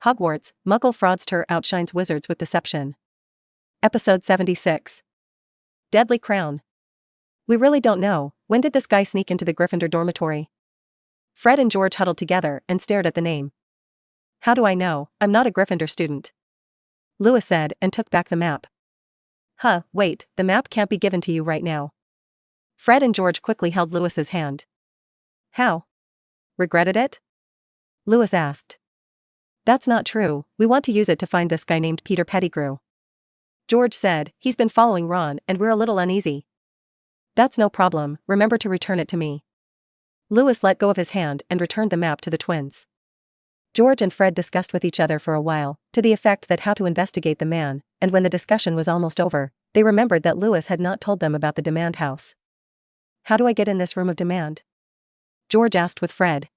Hogwarts, Muggle Fraudster Outshines Wizards with Deception. Episode 76. Deadly Crown. We really don't know, when did this guy sneak into the Gryffindor dormitory? Fred and George huddled together and stared at the name. How do I know? I'm not a Gryffindor student. Lewis said and took back the map. Wait, the map can't be given to you right now. Fred and George quickly held Lewis's hand. How? Regretted it? Lewis asked. That's not true, we want to use it to find this guy named Peter Pettigrew. George said, he's been following Ron and we're a little uneasy. That's no problem, remember to return it to me. Lewis let go of his hand and returned the map to the twins. George and Fred discussed with each other for a while, to the effect that how to investigate the man, and when the discussion was almost over, they remembered that Lewis had not told them about the demand house. How do I get in this room of demand? George asked with Fred.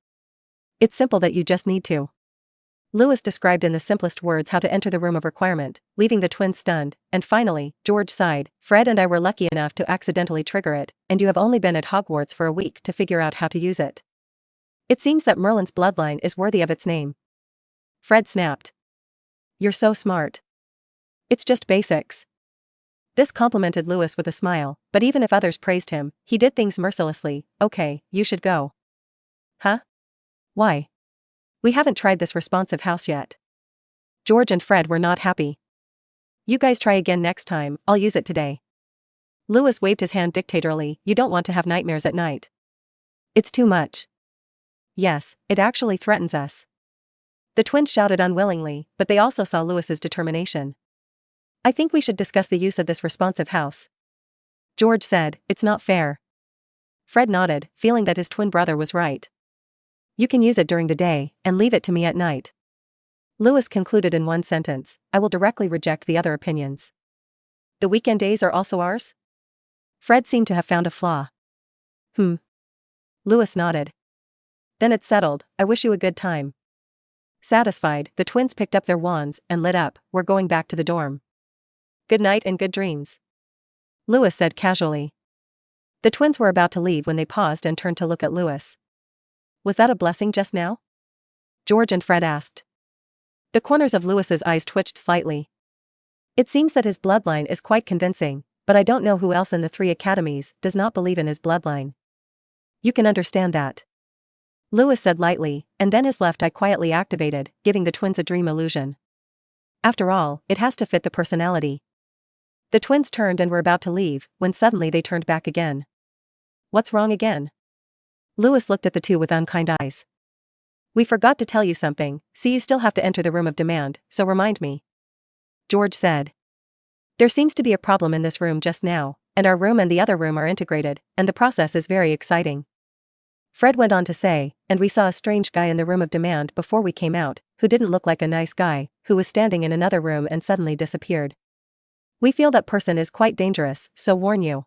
It's simple that you just need to. Lewis described in the simplest words how to enter the room of requirement, leaving the twins stunned, and finally, George sighed, Fred and I were lucky enough to accidentally trigger it, and you have only been at Hogwarts for a week to figure out how to use it. It seems that Merlin's bloodline is worthy of its name. Fred snapped. You're so smart. It's just basics. This complimented Lewis with a smile, but even if others praised him, he did things mercilessly. Okay, you should go. Huh? Why? We haven't tried this responsive house yet. George and Fred were not happy. You guys try again next time, I'll use it today. Lewis waved his hand dictatorially, you don't want to have nightmares at night. It's too much. Yes, it actually threatens us. The twins shouted unwillingly, but they also saw Lewis's determination. I think we should discuss the use of this responsive house. George said, it's not fair. Fred nodded, feeling that his twin brother was right. You can use it during the day, and leave it to me at night. Lewis concluded in one sentence, I will directly reject the other opinions. The weekend days are also ours? Fred seemed to have found a flaw. Lewis nodded. Then it's settled, I wish you a good time. Satisfied, the twins picked up their wands and lit up, we're going back to the dorm. Good night and good dreams. Lewis said casually. The twins were about to leave when they paused and turned to look at Lewis. Was that a blessing just now? George and Fred asked. The corners of Lewis's eyes twitched slightly. It seems that his bloodline is quite convincing, but I don't know who else in the 3 academies does not believe in his bloodline. You can understand that. Lewis said lightly, and then his left eye quietly activated, giving the twins a dream illusion. After all, it has to fit the personality. The twins turned and were about to leave, when suddenly they turned back again. What's wrong again? Lewis looked at the two with unkind eyes. We forgot to tell you something, see you still have to enter the room of demand, so remind me. George said. There seems to be a problem in this room just now, and our room and the other room are integrated, and the process is very exciting. Fred went on to say, and we saw a strange guy in the room of demand before we came out, who didn't look like a nice guy, who was standing in another room and suddenly disappeared. We feel that person is quite dangerous, so warn you.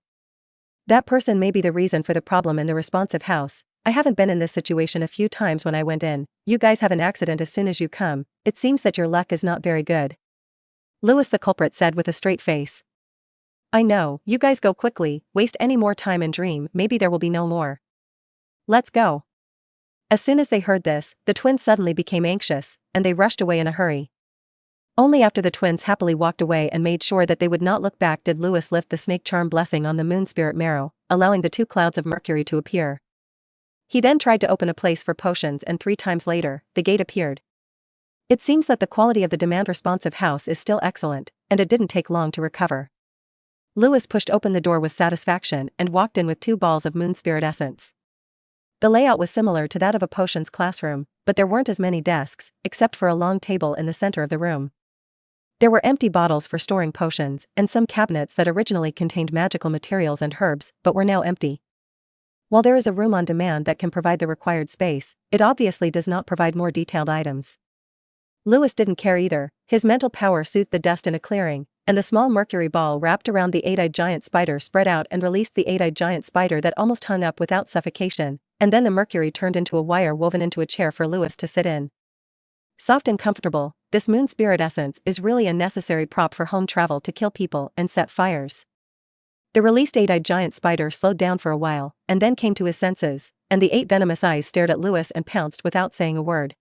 That person may be the reason for the problem in the responsive house. I haven't been in this situation a few times when I went in. You guys have an accident as soon as you come, it seems that your luck is not very good. Lewis the culprit said with a straight face. I know, you guys go quickly, waste any more time and dream, maybe there will be no more. Let's go. As soon as they heard this, the twins suddenly became anxious, and they rushed away in a hurry. Only after the twins happily walked away and made sure that they would not look back did Lewis lift the snake charm blessing on the moon spirit marrow, allowing the 2 clouds of mercury to appear. He then tried to open a place for potions and 3 times later, the gate appeared. It seems that the quality of the demand responsive house is still excellent, and it didn't take long to recover. Lewis pushed open the door with satisfaction and walked in with 2 balls of moon spirit essence. The layout was similar to that of a potions classroom, but there weren't as many desks, except for a long table in the center of the room. There were empty bottles for storing potions, and some cabinets that originally contained magical materials and herbs, but were now empty. While there is a room on demand that can provide the required space, it obviously does not provide more detailed items. Lewis didn't care either, his mental power soothed the dust in a clearing, and the small mercury ball wrapped around the 8-eyed giant spider spread out and released the 8-eyed giant spider that almost hung up without suffocation, and then the mercury turned into a wire woven into a chair for Lewis to sit in. Soft and comfortable, this moon spirit essence is really a necessary prop for home travel to kill people and set fires. The released 8-eyed giant spider slowed down for a while, and then came to his senses, and the 8 venomous eyes stared at Lewis and pounced without saying a word.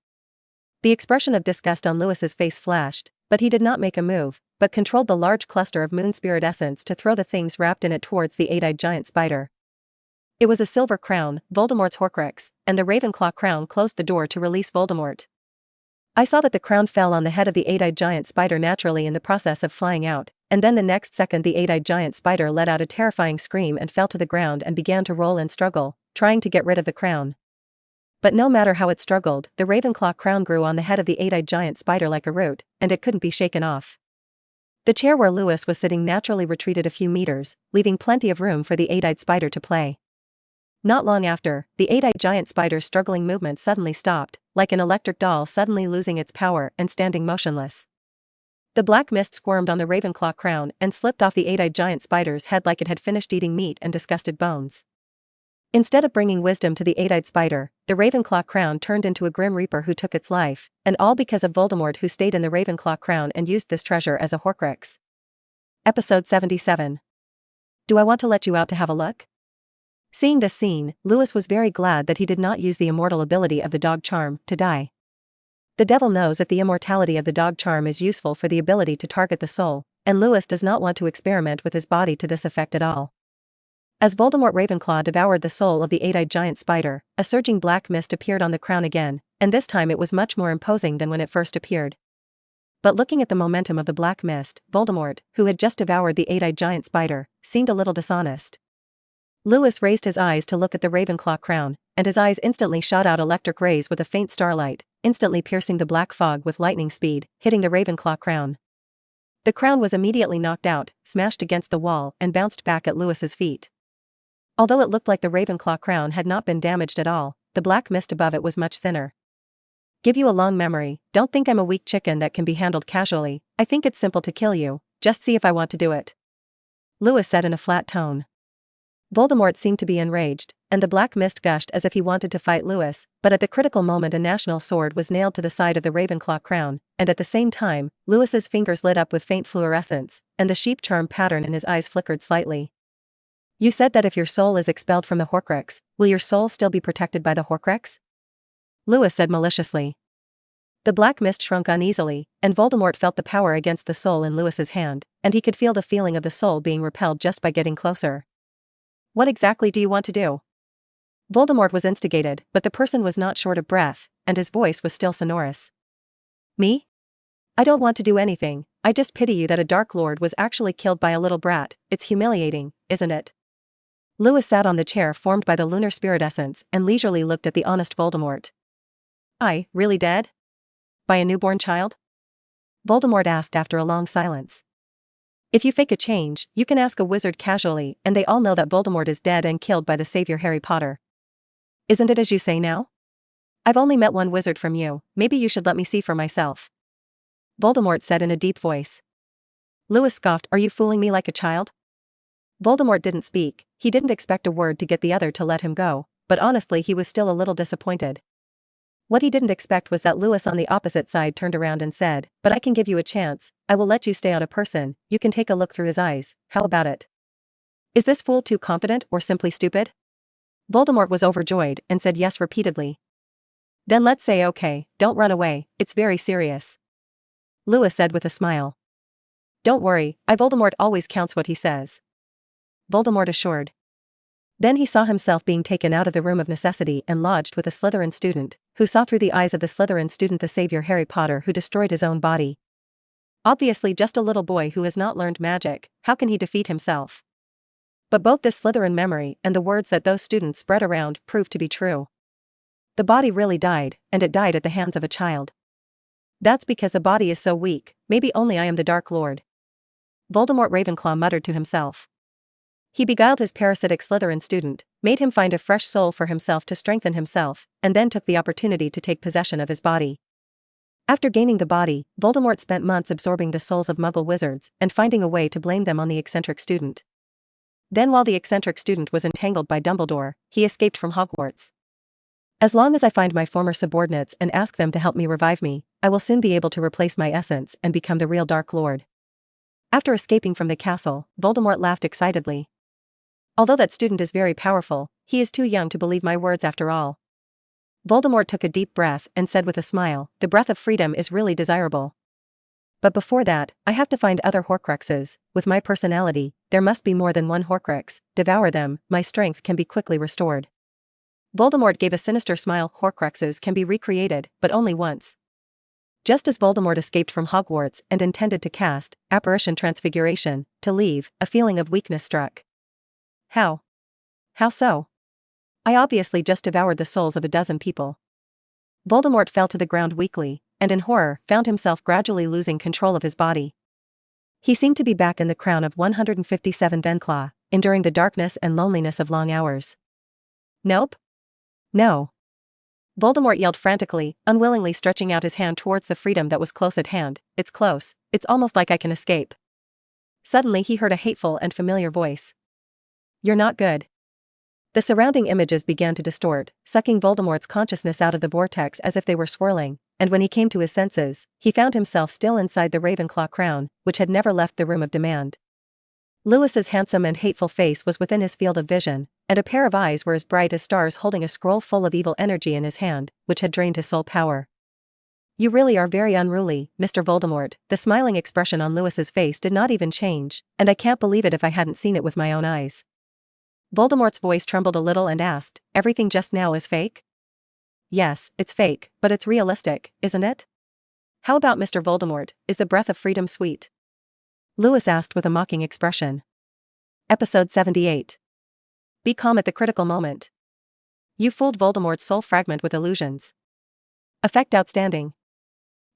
The expression of disgust on Lewis's face flashed, but he did not make a move, but controlled the large cluster of moon spirit essence to throw the things wrapped in it towards the eight-eyed giant spider. It was a silver crown, Voldemort's Horcrux, and the Ravenclaw crown closed the door to release Voldemort. I saw that the crown fell on the head of the eight-eyed giant spider naturally in the process of flying out, and then the next second the eight-eyed giant spider let out a terrifying scream and fell to the ground and began to roll and struggle, trying to get rid of the crown. But no matter how it struggled, the Ravenclaw crown grew on the head of the eight-eyed giant spider like a root, and it couldn't be shaken off. The chair where Lewis was sitting naturally retreated a few meters, leaving plenty of room for the eight-eyed spider to play. Not long after, the eight-eyed giant spider's struggling movements suddenly stopped, like an electric doll suddenly losing its power and standing motionless. The black mist squirmed on the Ravenclaw crown and slipped off the eight-eyed giant spider's head like it had finished eating meat and disgusted bones. Instead of bringing wisdom to the eight-eyed spider, the Ravenclaw crown turned into a grim reaper who took its life, and all because of Voldemort who stayed in the Ravenclaw crown and used this treasure as a Horcrux. Episode 77. Do I want to let you out to have a look? Seeing this scene, Lewis was very glad that he did not use the immortal ability of the dog charm to die. The devil knows that the immortality of the dog charm is useful for the ability to target the soul, and Lewis does not want to experiment with his body to this effect at all. As Voldemort Ravenclaw devoured the soul of the eight-eyed giant spider, a surging black mist appeared on the crown again, and this time it was much more imposing than when it first appeared. But looking at the momentum of the black mist, Voldemort, who had just devoured the eight-eyed giant spider, seemed a little dishonest. Lewis raised his eyes to look at the Ravenclaw crown, and his eyes instantly shot out electric rays with a faint starlight, instantly piercing the black fog with lightning speed, hitting the Ravenclaw crown. The crown was immediately knocked out, smashed against the wall, and bounced back at Lewis's feet. Although it looked like the Ravenclaw crown had not been damaged at all, the black mist above it was much thinner. Give you a long memory, don't think I'm a weak chicken that can be handled casually, I think it's simple to kill you, just see if I want to do it. Lewis said in a flat tone. Voldemort seemed to be enraged, and the black mist gushed as if he wanted to fight Lewis, but at the critical moment a national sword was nailed to the side of the Ravenclaw crown, and at the same time, Lewis's fingers lit up with faint fluorescence, and the sheep charm pattern in his eyes flickered slightly. You said that if your soul is expelled from the Horcrux, will your soul still be protected by the Horcrux? Lewis said maliciously. The black mist shrunk uneasily, and Voldemort felt the power against the soul in Lewis's hand, and he could feel the feeling of the soul being repelled just by getting closer. What exactly do you want to do? Voldemort was instigated, but the person was not short of breath, and his voice was still sonorous. Me? I don't want to do anything, I just pity you that a Dark Lord was actually killed by a little brat, it's humiliating, isn't it? Lewis sat on the chair formed by the lunar spirit essence and leisurely looked at the honest Voldemort. I, really dead? By a newborn child? Voldemort asked after a long silence. If you fake a change, you can ask a wizard casually and they all know that Voldemort is dead and killed by the savior Harry Potter. Isn't it as you say now? I've only met one wizard from you, maybe you should let me see for myself. Voldemort said in a deep voice. Lewis scoffed, are you fooling me like a child? Voldemort didn't speak, he didn't expect a word to get the other to let him go, but honestly he was still a little disappointed. What he didn't expect was that Lewis on the opposite side turned around and said, but I can give you a chance, I will let you stay out a person, you can take a look through his eyes, how about it? Is this fool too confident or simply stupid? Voldemort was overjoyed and said yes repeatedly. Then let's say okay, don't run away, it's very serious. Lewis said with a smile. Don't worry, Voldemort always counts what he says. Voldemort assured. Then he saw himself being taken out of the room of necessity and lodged with a Slytherin student, who saw through the eyes of the Slytherin student the savior Harry Potter who destroyed his own body. Obviously just a little boy who has not learned magic, how can he defeat himself? But both this Slytherin memory and the words that those students spread around proved to be true. The body really died, and it died at the hands of a child. That's because the body is so weak, maybe only I am the Dark Lord. Voldemort Ravenclaw muttered to himself. He beguiled his parasitic Slytherin student, made him find a fresh soul for himself to strengthen himself, and then took the opportunity to take possession of his body. After gaining the body, Voldemort spent months absorbing the souls of Muggle wizards and finding a way to blame them on the eccentric student. Then while the eccentric student was entangled by Dumbledore, he escaped from Hogwarts. As long as I find my former subordinates and ask them to help me revive me, I will soon be able to replace my essence and become the real Dark Lord. After escaping from the castle, Voldemort laughed excitedly. Although that student is very powerful, he is too young to believe my words after all. Voldemort took a deep breath and said with a smile, "The breath of freedom is really desirable. But before that, I have to find other Horcruxes. With my personality, there must be more than one Horcrux. Devour them, my strength can be quickly restored." Voldemort gave a sinister smile. Horcruxes can be recreated, but only once. Just as Voldemort escaped from Hogwarts and intended to cast Apparition Transfiguration to leave, a feeling of weakness struck. How? How so? I obviously just devoured the souls of a dozen people. Voldemort fell to the ground weakly, and in horror found himself gradually losing control of his body. He seemed to be back in the crown of 157 Venclaw, enduring the darkness and loneliness of long hours. Nope. No. Voldemort yelled frantically, unwillingly stretching out his hand towards the freedom that was close at hand. It's close, it's almost like I can escape. Suddenly he heard a hateful and familiar voice. You're not good. The surrounding images began to distort, sucking Voldemort's consciousness out of the vortex as if they were swirling, and when he came to his senses, he found himself still inside the Ravenclaw crown, which had never left the room of demand. Lewis's handsome and hateful face was within his field of vision, and a pair of eyes were as bright as stars holding a scroll full of evil energy in his hand, which had drained his soul power. You really are very unruly, Mr. Voldemort. The smiling expression on Lewis's face did not even change, and I can't believe it if I hadn't seen it with my own eyes. Voldemort's voice trembled a little and asked, everything just now is fake? Yes, it's fake, but it's realistic, isn't it? How about Mr. Voldemort, is the breath of freedom sweet? Lewis asked with a mocking expression. Episode 78. Be calm at the critical moment. You fooled Voldemort's soul fragment with illusions. Effect outstanding.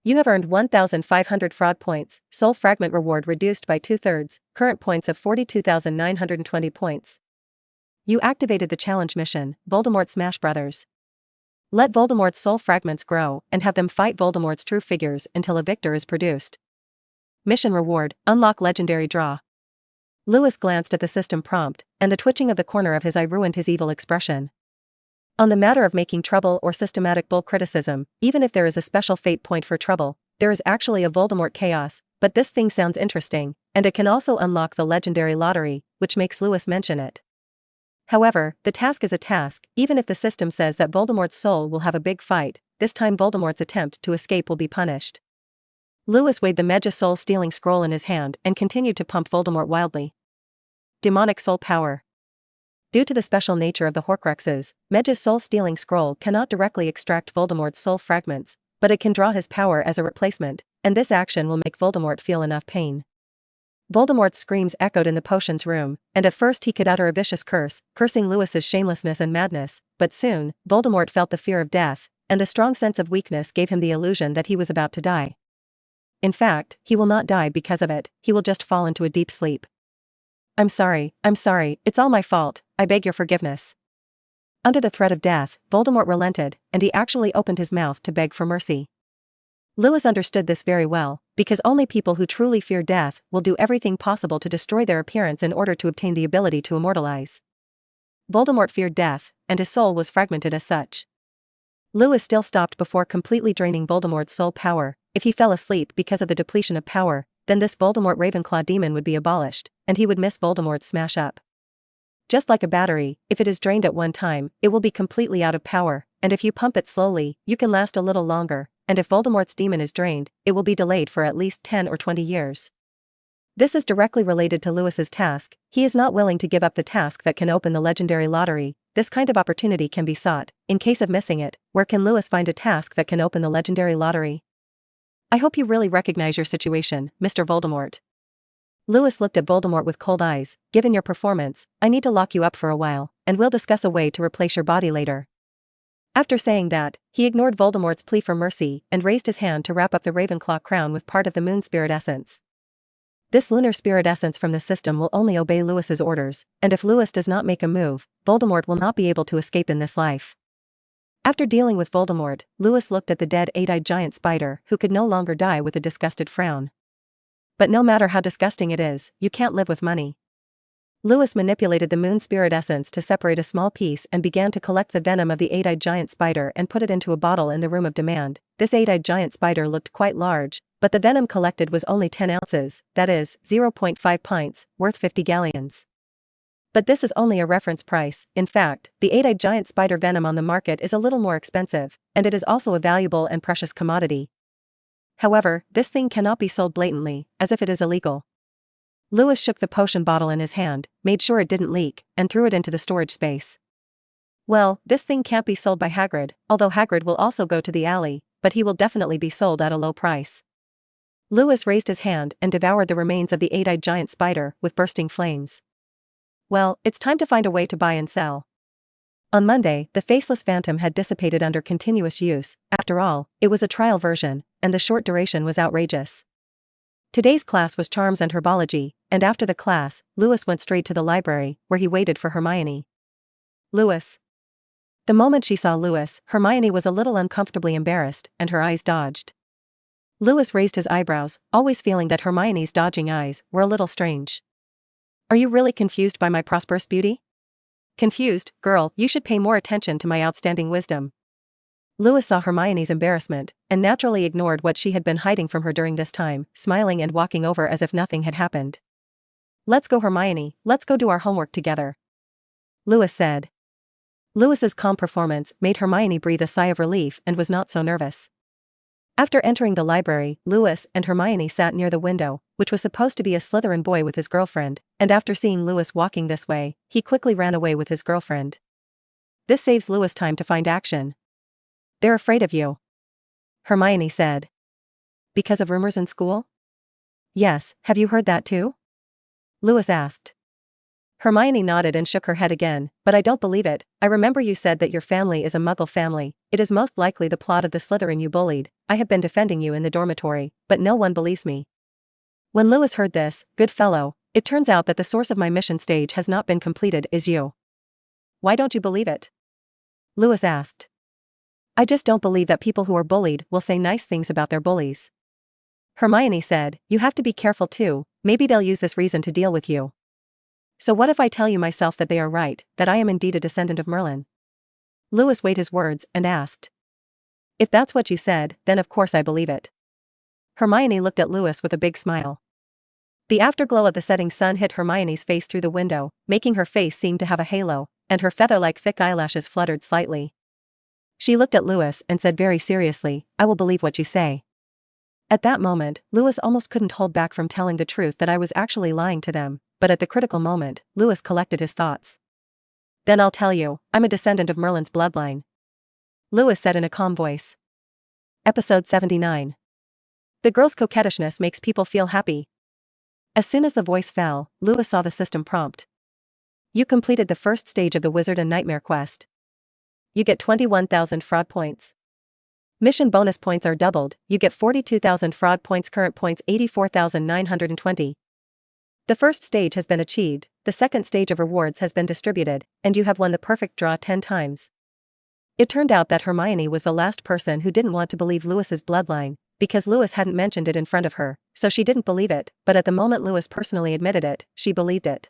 You have earned 1,500 fraud points, soul fragment reward reduced by 2/3, current points of 42,920 points. You activated the challenge mission, Voldemort Smash Brothers. Let Voldemort's soul fragments grow and have them fight Voldemort's true figures until a victor is produced. Mission reward, unlock legendary draw. Lewis glanced at the system prompt, and the twitching of the corner of his eye ruined his evil expression. On the matter of making trouble or systematic bull criticism, even if there is a special fate point for trouble, there is actually a Voldemort chaos, but this thing sounds interesting, and it can also unlock the legendary lottery, which makes Lewis mention it. However, the task is a task, even if the system says that Voldemort's soul will have a big fight, this time Voldemort's attempt to escape will be punished. Lewis weighed the Mega soul-stealing scroll in his hand and continued to pump Voldemort wildly. Demonic soul power. Due to the special nature of the Horcruxes, Mega's soul-stealing scroll cannot directly extract Voldemort's soul fragments, but it can draw his power as a replacement, and this action will make Voldemort feel enough pain. Voldemort's screams echoed in the potions room, and at first he could utter a vicious curse, cursing Lewis's shamelessness and madness, but soon, Voldemort felt the fear of death, and the strong sense of weakness gave him the illusion that he was about to die. In fact, he will not die because of it, he will just fall into a deep sleep. I'm sorry, it's all my fault, I beg your forgiveness. Under the threat of death, Voldemort relented, and he actually opened his mouth to beg for mercy. Lewis understood this very well, because only people who truly fear death will do everything possible to destroy their appearance in order to obtain the ability to immortalize. Voldemort feared death, and his soul was fragmented as such. Lewis still stopped before completely draining Voldemort's soul power. If he fell asleep because of the depletion of power, then this Voldemort Ravenclaw demon would be abolished, and he would miss Voldemort's smash up. Just like a battery, if it is drained at one time, it will be completely out of power, and if you pump it slowly, you can last a little longer, and if Voldemort's demon is drained, it will be delayed for at least 10 or 20 years. This is directly related to Lewis's task. He is not willing to give up the task that can open the legendary lottery. This kind of opportunity can be sought. In case of missing it, where can Lewis find a task that can open the legendary lottery? I hope you really recognize your situation, Mr. Voldemort. Lewis looked at Voldemort with cold eyes. Given your performance, I need to lock you up for a while, and we'll discuss a way to replace your body later. After saying that, he ignored Voldemort's plea for mercy and raised his hand to wrap up the Ravenclaw crown with part of the moon spirit essence. This lunar spirit essence from the system will only obey Lewis's orders, and if Lewis does not make a move, Voldemort will not be able to escape in this life. After dealing with Voldemort, Lewis looked at the dead eight-eyed giant spider who could no longer die with a disgusted frown. But no matter how disgusting it is, you can't live with money. Lewis manipulated the moon spirit essence to separate a small piece and began to collect the venom of the eight-eyed giant spider and put it into a bottle in the room of demand. This eight-eyed giant spider looked quite large, but the venom collected was only 10 ounces, that is, 0.5 pints, worth 50 galleons. But this is only a reference price. In fact, the 8-eyed giant spider venom on the market is a little more expensive, and it is also a valuable and precious commodity. However, this thing cannot be sold blatantly, as if it is illegal. Lewis shook the potion bottle in his hand, made sure it didn't leak, and threw it into the storage space. Well, this thing can't be sold by Hagrid, although Hagrid will also go to the alley, but he will definitely be sold at a low price. Lewis raised his hand and devoured the remains of the 8-eyed giant spider with bursting flames. Well, it's time to find a way to buy and sell. On Monday, the faceless phantom had dissipated under continuous use. After all, it was a trial version, and the short duration was outrageous. Today's class was charms and herbology, and after the class, Lewis went straight to the library, where he waited for Hermione. Lewis. The moment she saw Lewis, Hermione was a little uncomfortably embarrassed, and her eyes dodged. Lewis raised his eyebrows, always feeling that Hermione's dodging eyes were a little strange. Are you really confused by my prosperous beauty? Confused, girl, you should pay more attention to my outstanding wisdom. Lewis saw Hermione's embarrassment, and naturally ignored what she had been hiding from her during this time, smiling and walking over as if nothing had happened. Let's go, Hermione, let's go do our homework together. Lewis said. Lewis's calm performance made Hermione breathe a sigh of relief and was not so nervous. After entering the library, Lewis and Hermione sat near the window, which was supposed to be a Slytherin boy with his girlfriend, and after seeing Lewis walking this way, he quickly ran away with his girlfriend. This saves Lewis time to find action. They're afraid of you, Hermione said. Because of rumors in school? Yes, have you heard that too? Lewis asked. Hermione nodded and shook her head again, but I don't believe it. I remember you said that your family is a Muggle family. It is most likely the plot of the Slytherin you bullied. I have been defending you in the dormitory, but no one believes me. When Lewis heard this, good fellow, it turns out that the source of my mission stage has not been completed is you. Why don't you believe it? Lewis asked. I just don't believe that people who are bullied will say nice things about their bullies. Hermione said, you have to be careful too, maybe they'll use this reason to deal with you. So what if I tell you myself that they are right, that I am indeed a descendant of Merlin? Lewis weighed his words and asked. If that's what you said, then of course I believe it. Hermione looked at Lewis with a big smile. The afterglow of the setting sun hit Hermione's face through the window, making her face seem to have a halo, and her feather-like thick eyelashes fluttered slightly. She looked at Lewis and said very seriously, I will believe what you say. At that moment, Lewis almost couldn't hold back from telling the truth that I was actually lying to them, but at the critical moment, Lewis collected his thoughts. Then I'll tell you, I'm a descendant of Merlin's bloodline. Lewis said in a calm voice. Episode 79. The girl's coquettishness makes people feel happy. As soon as the voice fell, Lewis saw the system prompt. You completed the first stage of the Wizard and Nightmare quest. You get 21,000 fraud points. Mission bonus points are doubled, you get 42,000 fraud points, current points 84,920. The first stage has been achieved, the second stage of rewards has been distributed, and you have won the perfect draw 10 times. It turned out that Hermione was the last person who didn't want to believe Lewis's bloodline, because Lewis hadn't mentioned it in front of her, so she didn't believe it, but at the moment Lewis personally admitted it, she believed it.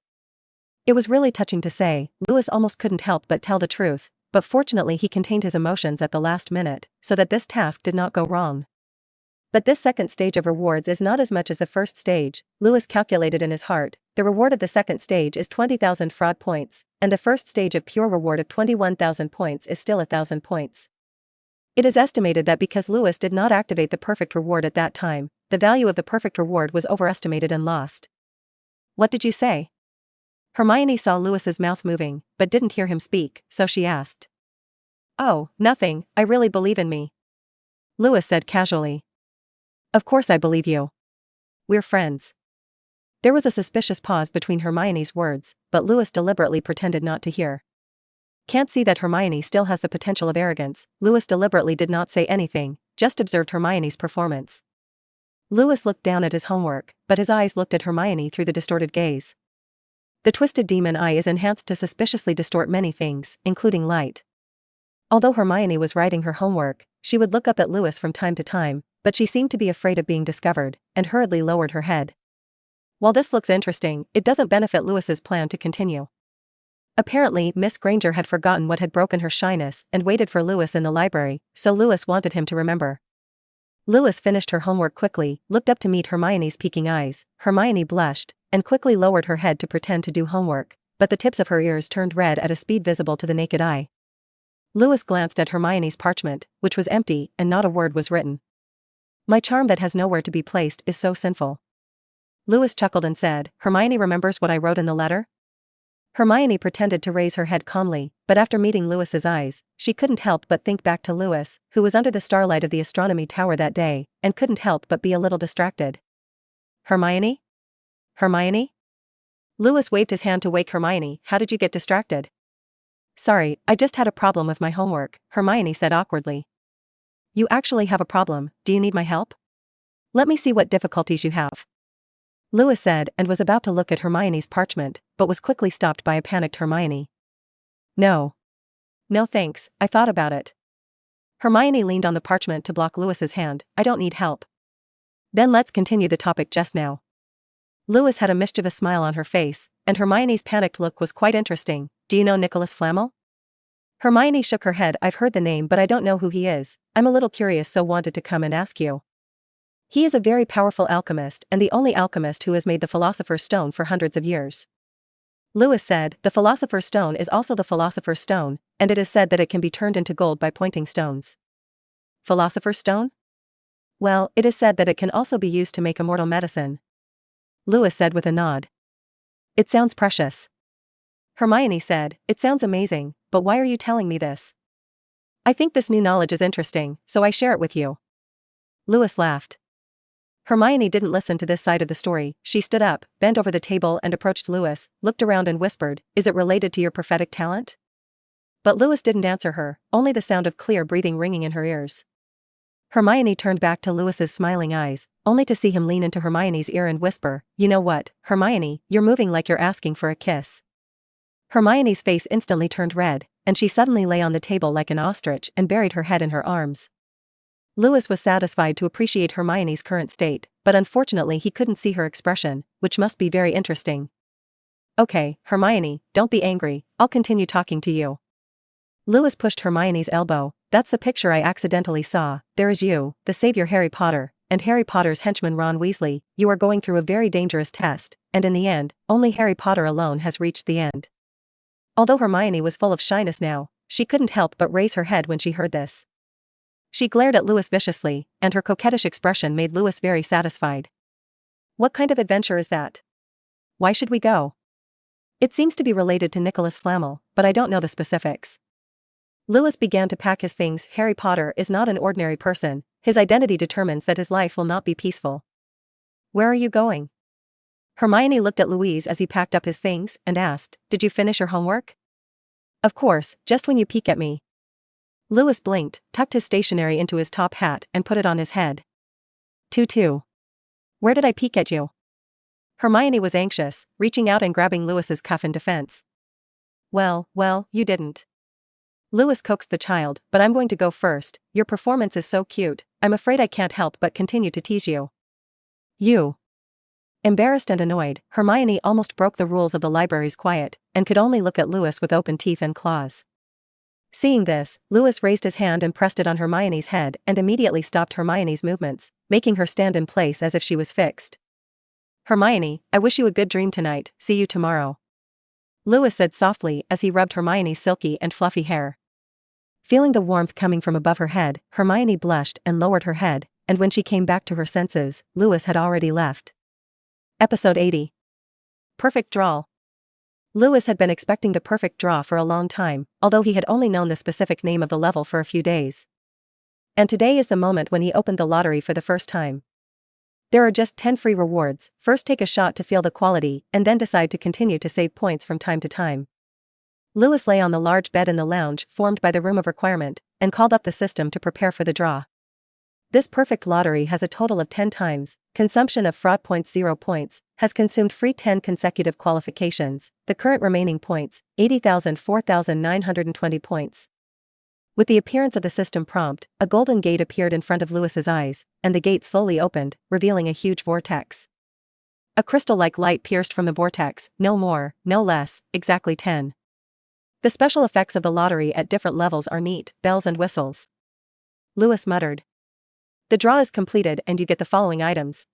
It was really touching to say, Lewis almost couldn't help but tell the truth, but fortunately he contained his emotions at the last minute, so that this task did not go wrong. But this second stage of rewards is not as much as the first stage, Lewis calculated in his heart. The reward of the second stage is 20,000 fraud points, and the first stage of pure reward of 21,000 points is still 1,000 points. It is estimated that because Lewis did not activate the perfect reward at that time, the value of the perfect reward was overestimated and lost. What did you say? Hermione saw Lewis's mouth moving, but didn't hear him speak, so she asked. Oh, nothing, I really believe in me. Lewis said casually. Of course I believe you. We're friends. There was a suspicious pause between Hermione's words, but Lewis deliberately pretended not to hear. Can't see that Hermione still has the potential of arrogance. Lewis deliberately did not say anything, just observed Hermione's performance. Lewis looked down at his homework, but his eyes looked at Hermione through the distorted gaze. The twisted demon eye is enhanced to suspiciously distort many things, including light. Although Hermione was writing her homework, she would look up at Lewis from time to time, but she seemed to be afraid of being discovered, and hurriedly lowered her head. While this looks interesting, it doesn't benefit Lewis's plan to continue. Apparently, Miss Granger had forgotten what had broken her shyness and waited for Lewis in the library, so Lewis wanted him to remember. Lewis finished her homework quickly, looked up to meet Hermione's peeking eyes. Hermione blushed, and quickly lowered her head to pretend to do homework, but the tips of her ears turned red at a speed visible to the naked eye. Lewis glanced at Hermione's parchment, which was empty, and not a word was written. My charm that has nowhere to be placed is so sinful. Lewis chuckled and said, Hermione remembers what I wrote in the letter? Hermione pretended to raise her head calmly, but after meeting Lewis's eyes, she couldn't help but think back to Lewis, who was under the starlight of the astronomy tower that day, and couldn't help but be a little distracted. Hermione? Hermione? Lewis waved his hand to wake Hermione. How did you get distracted? Sorry, I just had a problem with my homework, Hermione said awkwardly. You actually have a problem, do you need my help? Let me see what difficulties you have. Lewis said and was about to look at Hermione's parchment, but was quickly stopped by a panicked Hermione. No. No thanks, I thought about it. Hermione leaned on the parchment to block Lewis's hand. I don't need help. Then let's continue the topic just now. Lewis had a mischievous smile on her face, and Hermione's panicked look was quite interesting. Do you know Nicholas Flamel? Hermione shook her head. I've heard the name but I don't know who he is. I'm a little curious so wanted to come and ask you. He is a very powerful alchemist and the only alchemist who has made the Philosopher's Stone for hundreds of years. Lewis said, the Philosopher's Stone is also the Philosopher's Stone, and it is said that it can be turned into gold by pointing stones. Philosopher's Stone? Well, it is said that it can also be used to make immortal medicine. Lewis said with a nod. It sounds precious. Hermione said, it sounds amazing, but why are you telling me this? I think this new knowledge is interesting, so I share it with you. Lewis laughed. Hermione didn't listen to this side of the story. She stood up, bent over the table and approached Lewis, looked around and whispered, is it related to your prophetic talent? But Lewis didn't answer her, only the sound of clear breathing ringing in her ears. Hermione turned back to Lewis's smiling eyes, only to see him lean into Hermione's ear and whisper, you know what, Hermione, you're moving like you're asking for a kiss. Hermione's face instantly turned red, and she suddenly lay on the table like an ostrich and buried her head in her arms. Lewis was satisfied to appreciate Hermione's current state, but unfortunately he couldn't see her expression, which must be very interesting. Okay, Hermione, don't be angry, I'll continue talking to you. Lewis pushed Hermione's elbow. That's the picture I accidentally saw. There is you, the savior Harry Potter, and Harry Potter's henchman Ron Weasley. You are going through a very dangerous test, and in the end, only Harry Potter alone has reached the end. Although Hermione was full of shyness now, she couldn't help but raise her head when she heard this. She glared at Lewis viciously, and her coquettish expression made Lewis very satisfied. What kind of adventure is that? Why should we go? It seems to be related to Nicholas Flamel, but I don't know the specifics. Lewis began to pack his things. Harry Potter is not an ordinary person, his identity determines that his life will not be peaceful. Where are you going? Hermione looked at Louise as he packed up his things, and asked, did you finish your homework? Of course, just when you peek at me. Lewis blinked, tucked his stationery into his top hat and put it on his head. Tutu. Where did I peek at you? Hermione was anxious, reaching out and grabbing Lewis's cuff in defense. Well, you didn't. Lewis coaxed the child, but I'm going to go first. Your performance is so cute, I'm afraid I can't help but continue to tease you. You. Embarrassed and annoyed, Hermione almost broke the rules of the library's quiet, and could only look at Lewis with open teeth and claws. Seeing this, Lewis raised his hand and pressed it on Hermione's head and immediately stopped Hermione's movements, making her stand in place as if she was fixed. Hermione, I wish you a good dream tonight, see you tomorrow. Lewis said softly as he rubbed Hermione's silky and fluffy hair. Feeling the warmth coming from above her head, Hermione blushed and lowered her head, and when she came back to her senses, Lewis had already left. Episode 80. Perfect draw. Lewis had been expecting the perfect draw for a long time, although he had only known the specific name of the level for a few days. And today is the moment when he opened the lottery for the first time. There are just 10 free rewards. First take a shot to feel the quality, and then decide to continue to save points from time to time. Lewis lay on the large bed in the lounge formed by the room of requirement, and called up the system to prepare for the draw. This perfect lottery has a total of 10 times, consumption of fraud points 0 points, has consumed free 10 consecutive qualifications, the current remaining points, 80,004,920 points. With the appearance of the system prompt, a golden gate appeared in front of Lewis's eyes, and the gate slowly opened, revealing a huge vortex. A crystal-like light pierced from the vortex, no more, no less, exactly 10. The special effects of the lottery at different levels are neat, bells and whistles. Lewis muttered. The draw is completed and you get the following items.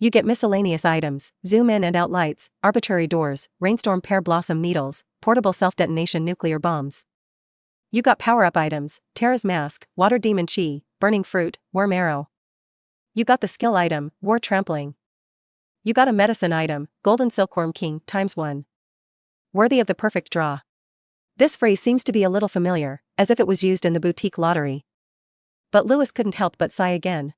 You get miscellaneous items, zoom in and out lights, arbitrary doors, rainstorm pear blossom needles, portable self-detonation nuclear bombs. You got power-up items, Terra's mask, water demon chi, burning fruit, worm arrow. You got the skill item, war trampling. You got a medicine item, golden silkworm king ×1. Worthy of the perfect draw. This phrase seems to be a little familiar, as if it was used in the boutique lottery. But Lewis couldn't help but sigh again.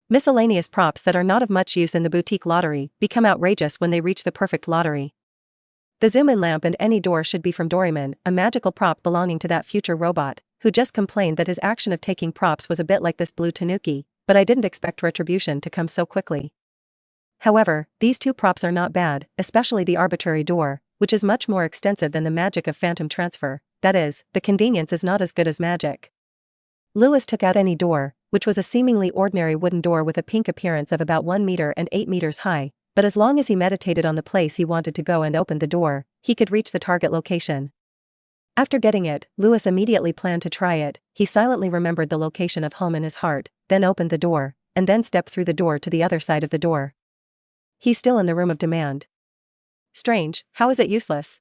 Miscellaneous props that are not of much use in the boutique lottery become outrageous when they reach the perfect lottery. The zoom-in lamp and any door should be from Doryman, a magical prop belonging to that future robot, who just complained that his action of taking props was a bit like this blue tanuki, but I didn't expect retribution to come so quickly. However, these two props are not bad, especially the arbitrary door, which is much more extensive than the magic of phantom transfer, that is, the convenience is not as good as magic. Lewis took out any door, which was a seemingly ordinary wooden door with a pink appearance of about 1 meter and 8 meters high, but as long as he meditated on the place he wanted to go and opened the door, he could reach the target location. After getting it, Lewis immediately planned to try it. He silently remembered the location of home in his heart, then opened the door, and then stepped through the door to the other side of the door. He's still in the room of demand. Strange, how is it useless?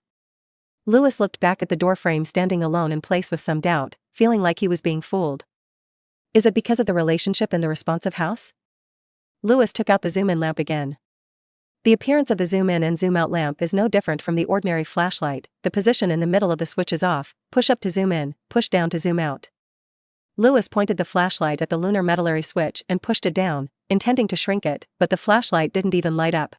Lewis looked back at the doorframe standing alone in place with some doubt, feeling like he was being fooled. Is it because of the relationship in the responsive house? Lewis took out the zoom-in lamp again. The appearance of the zoom-in and zoom-out lamp is no different from the ordinary flashlight. The position in the middle of the switch is off, push up to zoom in, push down to zoom out. Lewis pointed the flashlight at the lunar medullary switch and pushed it down, intending to shrink it, but the flashlight didn't even light up.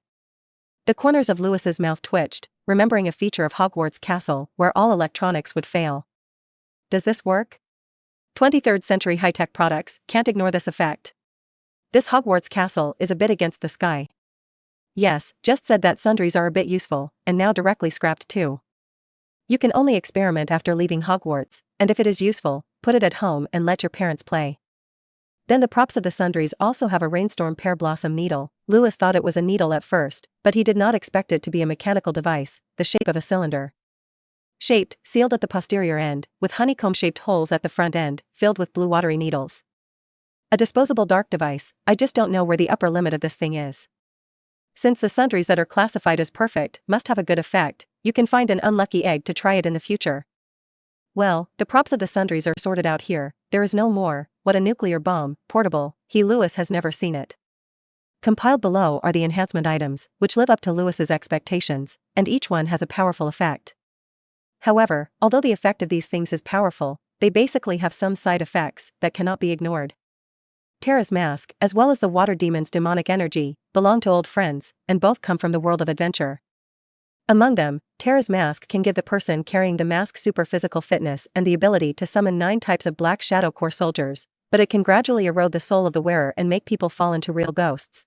The corners of Lewis's mouth twitched, remembering a feature of Hogwarts Castle where all electronics would fail. Does this work? 23rd century high-tech products can't ignore this effect. This Hogwarts Castle is a bit against the sky. Yes, just said that sundries are a bit useful, and now directly scrapped too. You can only experiment after leaving Hogwarts, and if it is useful, put it at home and let your parents play. Then the props of the sundries also have a rainstorm pear blossom needle. Lewis thought it was a needle at first, but he did not expect it to be a mechanical device, the shape of a cylinder. Shaped, sealed at the posterior end, with honeycomb-shaped holes at the front end, filled with blue watery needles. A disposable dark device. I just don't know where the upper limit of this thing is. Since the sundries that are classified as perfect must have a good effect, you can find an unlucky egg to try it in the future. Well, the props of the sundries are sorted out here. There is no more. What a nuclear bomb, portable. Lewis has never seen it. Compiled below are the enhancement items, which live up to Lewis's expectations, and each one has a powerful effect. However, although the effect of these things is powerful, they basically have some side effects that cannot be ignored. Terra's mask, as well as the water demon's demonic energy, belong to old friends, and both come from the world of adventure. Among them, Terra's mask can give the person carrying the mask super physical fitness and the ability to summon 9 types of black shadow core soldiers, but it can gradually erode the soul of the wearer and make people fall into real ghosts.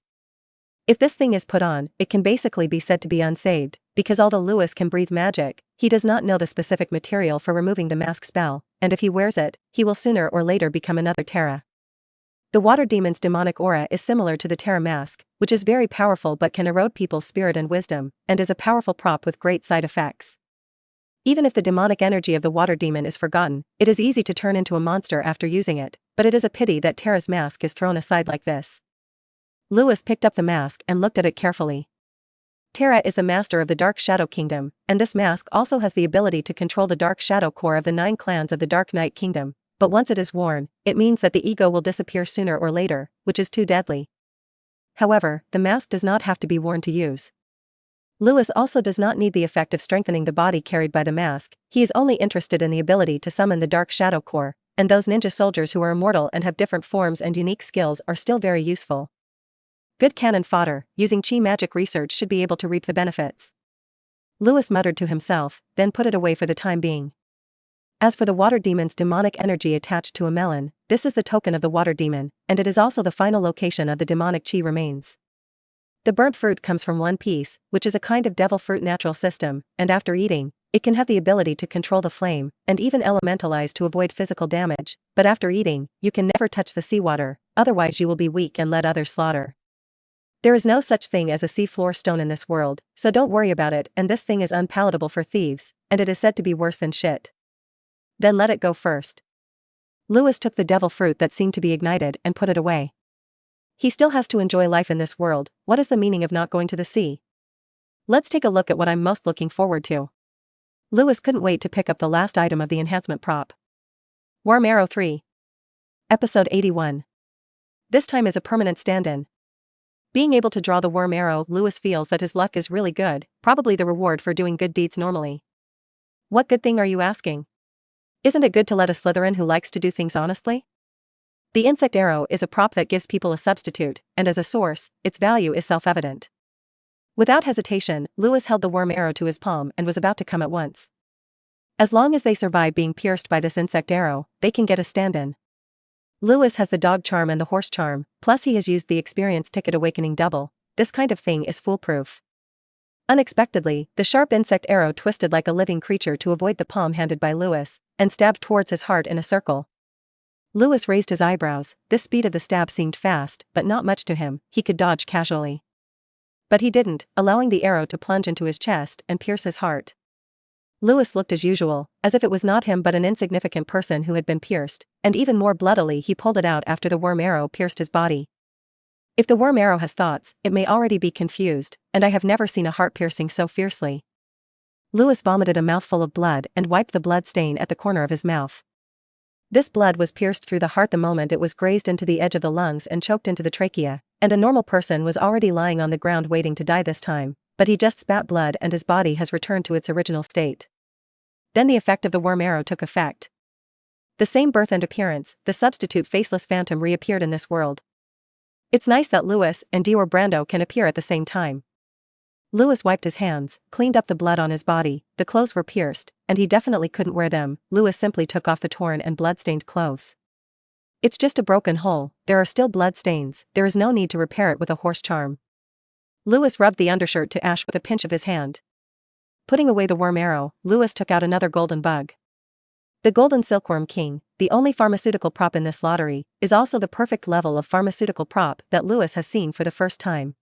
If this thing is put on, it can basically be said to be unsaved, because although Lewis can breathe magic, he does not know the specific material for removing the mask spell, and if he wears it, he will sooner or later become another Terra. The water demon's demonic aura is similar to the Terra mask, which is very powerful but can erode people's spirit and wisdom, and is a powerful prop with great side effects. Even if the demonic energy of the water demon is forgotten, it is easy to turn into a monster after using it, but it is a pity that Terra's mask is thrown aside like this. Lewis picked up the mask and looked at it carefully. Terra is the master of the Dark Shadow Kingdom, and this mask also has the ability to control the Dark Shadow core of the 9 clans of the Dark Knight Kingdom, but once it is worn, it means that the ego will disappear sooner or later, which is too deadly. However, the mask does not have to be worn to use. Lewis also does not need the effect of strengthening the body carried by the mask. He is only interested in the ability to summon the Dark Shadow core, and those ninja soldiers who are immortal and have different forms and unique skills are still very useful. Good cannon fodder, using chi magic research should be able to reap the benefits. Lewis muttered to himself, then put it away for the time being. As for the water demon's demonic energy attached to a melon, this is the token of the water demon, and it is also the final location of the demonic chi remains. The burnt fruit comes from One Piece, which is a kind of devil fruit natural system, and after eating, it can have the ability to control the flame, and even elementalize to avoid physical damage, but after eating, you can never touch the seawater, otherwise you will be weak and let others slaughter. There is no such thing as a seafloor stone in this world, so don't worry about it, and this thing is unpalatable for thieves, and it is said to be worse than shit. Then let it go first. Lewis took the devil fruit that seemed to be ignited and put it away. He still has to enjoy life in this world. What is the meaning of not going to the sea? Let's take a look at what I'm most looking forward to. Lewis couldn't wait to pick up the last item of the enhancement prop. Worm Arrow 3. Episode 81. This time is a permanent stand-in. Being able to draw the worm arrow, Lewis feels that his luck is really good, probably the reward for doing good deeds normally. What good thing are you asking? Isn't it good to let a Slytherin who likes to do things honestly? The insect arrow is a prop that gives people a substitute, and as a source, its value is self-evident. Without hesitation, Lewis held the worm arrow to his palm and was about to come at once. As long as they survive being pierced by this insect arrow, they can get a stand-in. Lewis has the dog charm and the horse charm, plus he has used the experience ticket awakening double. This kind of thing is foolproof. Unexpectedly, the sharp insect arrow twisted like a living creature to avoid the palm handed by Lewis, and stabbed towards his heart in a circle. Lewis raised his eyebrows. This speed of the stab seemed fast, but not much to him. He could dodge casually. But he didn't, allowing the arrow to plunge into his chest and pierce his heart. Lewis looked as usual, as if it was not him but an insignificant person who had been pierced, and even more bloodily he pulled it out after the worm arrow pierced his body. If the worm arrow has thoughts, it may already be confused, and I have never seen a heart piercing so fiercely. Lewis vomited a mouthful of blood and wiped the blood stain at the corner of his mouth. This blood was pierced through the heart the moment it was grazed into the edge of the lungs and choked into the trachea, and a normal person was already lying on the ground waiting to die this time, but he just spat blood and his body has returned to its original state. Then the effect of the worm arrow took effect. The same birth and appearance, the substitute faceless phantom reappeared in this world. It's nice that Lewis and Dior Brando can appear at the same time. Lewis wiped his hands, cleaned up the blood on his body. The clothes were pierced, and he definitely couldn't wear them. Lewis simply took off the torn and blood-stained clothes. It's just a broken hole, there are still blood stains, there is no need to repair it with a horse charm. Lewis rubbed the undershirt to ash with a pinch of his hand. Putting away the worm arrow, Lewis took out another golden bug. The Golden Silkworm King, the only pharmaceutical prop in this lottery, is also the perfect level of pharmaceutical prop that Lewis has seen for the first time.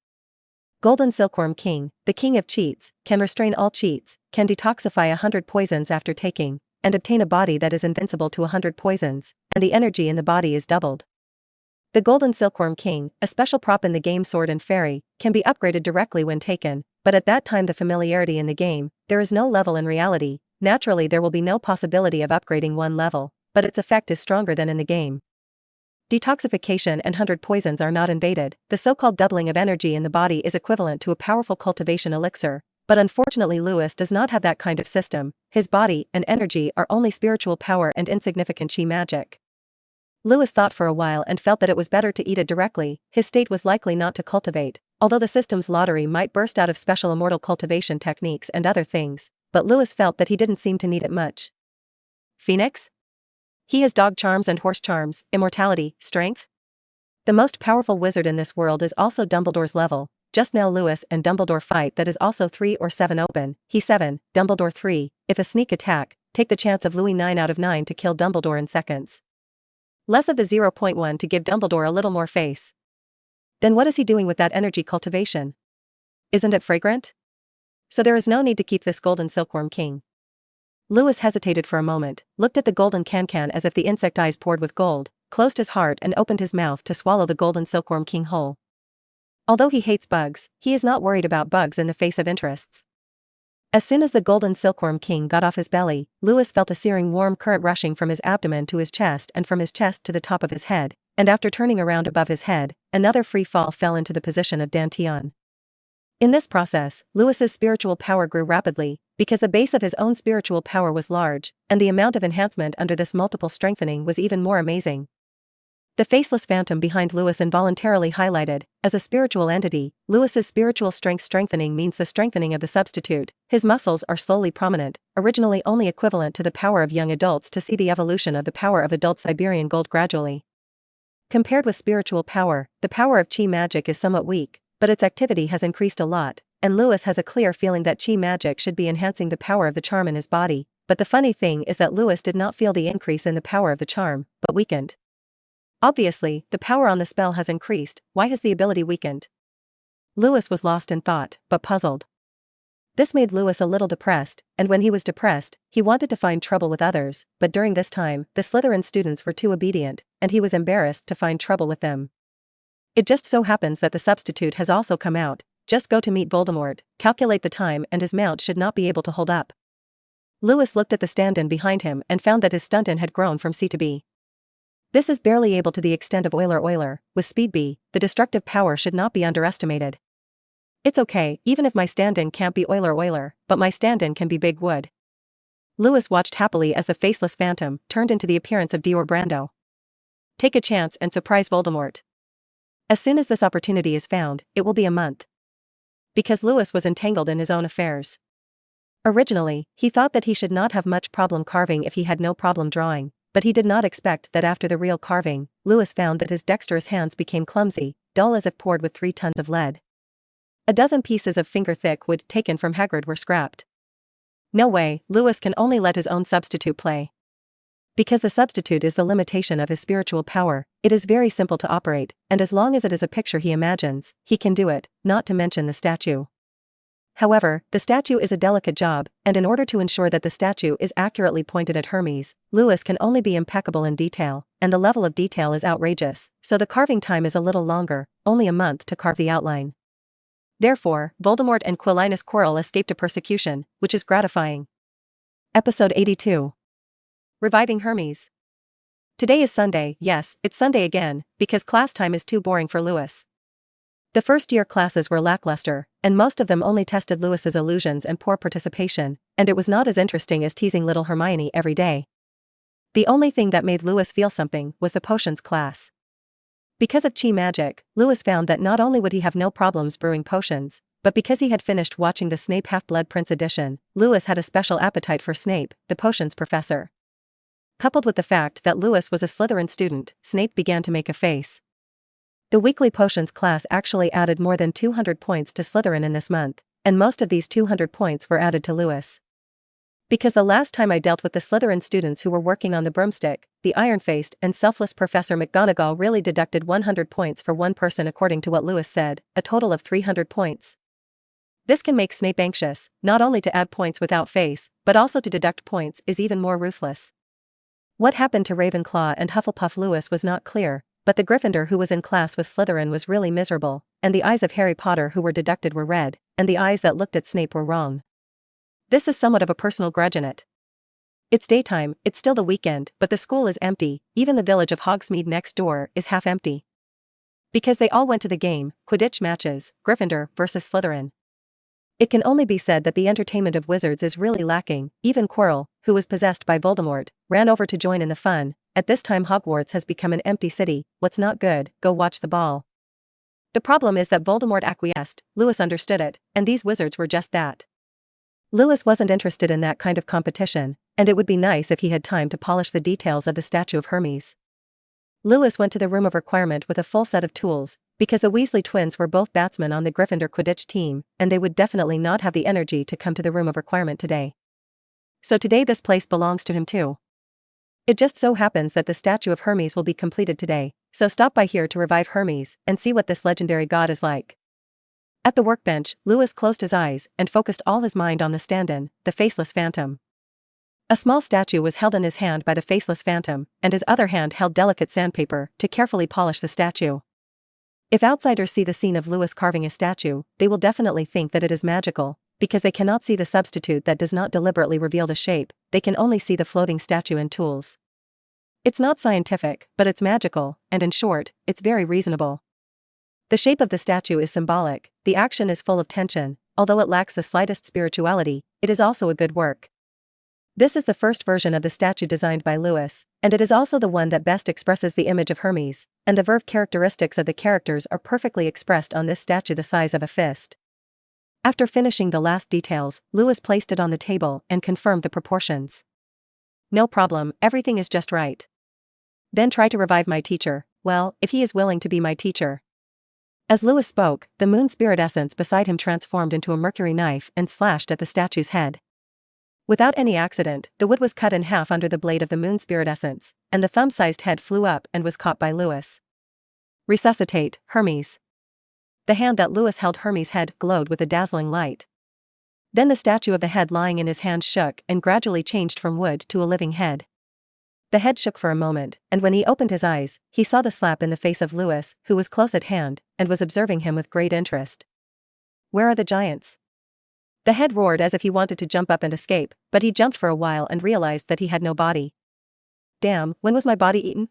Golden Silkworm King, the king of cheats, can restrain all cheats, can detoxify 100 poisons after taking, and obtain a body that is invincible to 100 poisons, and the energy in the body is doubled. The Golden Silkworm King, a special prop in the game Sword and Fairy, can be upgraded directly when taken, but at that time the familiarity in the game, there is no level in reality. Naturally there will be no possibility of upgrading one level, but its effect is stronger than in the game. Detoxification and 100 poisons are not invaded. The so-called doubling of energy in the body is equivalent to a powerful cultivation elixir, but unfortunately Lewis does not have that kind of system. His body and energy are only spiritual power and insignificant chi magic. Lewis thought for a while and felt that it was better to eat it directly. His state was likely not to cultivate, although the system's lottery might burst out of special immortal cultivation techniques and other things, but Lewis felt that he didn't seem to need it much. Phoenix? He has dog charms and horse charms, immortality, strength. The most powerful wizard in this world is also Dumbledore's level. Just now Lewis and Dumbledore fight that is also 3 or 7 open. He 7, Dumbledore 3. If a sneak attack, take the chance of Louis 9 out of 9 to kill Dumbledore in seconds. Less of the 0.1 to give Dumbledore a little more face. Then what is he doing with that energy cultivation? Isn't it fragrant? So there is no need to keep this Golden Silkworm King. Lewis hesitated for a moment, looked at the golden can-can as if the insect eyes poured with gold, closed his heart and opened his mouth to swallow the Golden Silkworm King whole. Although he hates bugs, he is not worried about bugs in the face of interests. As soon as the Golden Silkworm King got off his belly, Lewis felt a searing warm current rushing from his abdomen to his chest and from his chest to the top of his head, and after turning around above his head, another free fall fell into the position of Dantian. In this process, Lewis's spiritual power grew rapidly, because the base of his own spiritual power was large, and the amount of enhancement under this multiple strengthening was even more amazing. The faceless phantom behind Lewis involuntarily highlighted. As a spiritual entity, Lewis's spiritual strength strengthening means the strengthening of the substitute. His muscles are slowly prominent, originally only equivalent to the power of young adults to see the evolution of the power of adult Siberian gold gradually. Compared with spiritual power, the power of chi magic is somewhat weak, but its activity has increased a lot, and Lewis has a clear feeling that chi magic should be enhancing the power of the charm in his body, but the funny thing is that Lewis did not feel the increase in the power of the charm, but weakened. Obviously, the power on the spell has increased. Why has the ability weakened? Lewis was lost in thought, but puzzled. This made Lewis a little depressed, and when he was depressed, he wanted to find trouble with others, but during this time, the Slytherin students were too obedient, and he was embarrassed to find trouble with them. It just so happens that the substitute has also come out. Just go to meet Voldemort, calculate the time, and his mount should not be able to hold up. Lewis looked at the stand-in behind him and found that his stunt-in had grown from C to B. This is barely able to the extent of Oiler. With speed B, the destructive power should not be underestimated. It's okay, even if my stand-in can't be Oiler, but my stand-in can be Big Wood. Lewis watched happily as the faceless phantom turned into the appearance of Dior Brando. Take a chance and surprise Voldemort. As soon as this opportunity is found, it will be a month. Because Lewis was entangled in his own affairs. Originally, he thought that he should not have much problem carving if he had no problem drawing, but he did not expect that after the real carving, Lewis found that his dexterous hands became clumsy, dull as if poured with 3 tons of lead. A dozen pieces of finger-thick wood taken from Hagrid were scrapped. No way, Lewis can only let his own substitute play. Because the substitute is the limitation of his spiritual power, it is very simple to operate, and as long as it is a picture he imagines, he can do it, not to mention the statue. However, the statue is a delicate job, and in order to ensure that the statue is accurately pointed at Hermes, Lewis can only be impeccable in detail, and the level of detail is outrageous, so the carving time is a little longer, only a month to carve the outline. Therefore, Voldemort and Quilinus Quirrell escaped a persecution, which is gratifying. Episode 82. Reviving Hermes. Today is Sunday. Yes, it's Sunday again, because class time is too boring for Lewis. The first-year classes were lackluster, and most of them only tested Lewis's illusions and poor participation, and it was not as interesting as teasing little Hermione every day. The only thing that made Lewis feel something was the potions class. Because of chi magic, Lewis found that not only would he have no problems brewing potions, but because he had finished watching the Snape Half-Blood Prince edition, Lewis had a special appetite for Snape, the potions professor. Coupled with the fact that Lewis was a Slytherin student, Snape began to make a face. The weekly potions class actually added more than 200 points to Slytherin in this month, and most of these 200 points were added to Lewis. Because the last time I dealt with the Slytherin students who were working on the broomstick, the iron-faced and selfless Professor McGonagall really deducted 100 points for one person according to what Lewis said, a total of 300 points. This can make Snape anxious, not only to add points without face, but also to deduct points is even more ruthless. What happened to Ravenclaw and Hufflepuff Lewis was not clear, but the Gryffindor who was in class with Slytherin was really miserable, and the eyes of Harry Potter who were deducted were red, and the eyes that looked at Snape were wrong. This is somewhat of a personal grudge in it. It's daytime, it's still the weekend, but the school is empty, even the village of Hogsmeade next door is half empty. Because they all went to the game, Quidditch matches, Gryffindor versus Slytherin. It can only be said that the entertainment of wizards is really lacking. Even Quirrell, who was possessed by Voldemort, ran over to join in the fun. At this time Hogwarts has become an empty city. What's not good, go watch the ball. The problem is that Voldemort acquiesced, Lewis understood it, and these wizards were just that. Lewis wasn't interested in that kind of competition, and it would be nice if he had time to polish the details of the statue of Hermes. Lewis went to the room of requirement with a full set of tools, because the Weasley twins were both batsmen on the Gryffindor Quidditch team, and they would definitely not have the energy to come to the room of requirement today. So today this place belongs to him too. It just so happens that the statue of Hermes will be completed today, so stop by here to revive Hermes and see what this legendary god is like. At the workbench, Lewis closed his eyes and focused all his mind on the stand-in, the faceless phantom. A small statue was held in his hand by the faceless phantom, and his other hand held delicate sandpaper to carefully polish the statue. If outsiders see the scene of Lewis carving a statue, they will definitely think that it is magical, because they cannot see the substitute that does not deliberately reveal the shape, they can only see the floating statue and tools. It's not scientific, but it's magical, and in short, it's very reasonable. The shape of the statue is symbolic, the action is full of tension, although it lacks the slightest spirituality, it is also a good work. This is the first version of the statue designed by Lewis, and it is also the one that best expresses the image of Hermes, and the verve characteristics of the characters are perfectly expressed on this statue the size of a fist. After finishing the last details, Lewis placed it on the table and confirmed the proportions. No problem, everything is just right. Then try to revive my teacher, well, if he is willing to be my teacher. As Lewis spoke, the moon spirit essence beside him transformed into a mercury knife and slashed at the statue's head. Without any accident, the wood was cut in half under the blade of the moon spirit essence, and the thumb-sized head flew up and was caught by Lewis. Resuscitate, Hermes. The hand that Lewis held Hermes' head glowed with a dazzling light. Then the statue of the head lying in his hand shook and gradually changed from wood to a living head. The head shook for a moment, and when he opened his eyes, he saw the slap in the face of Lewis, who was close at hand, and was observing him with great interest. "Where are the giants?" The head roared as if he wanted to jump up and escape, but he jumped for a while and realized that he had no body. "Damn, when was my body eaten?"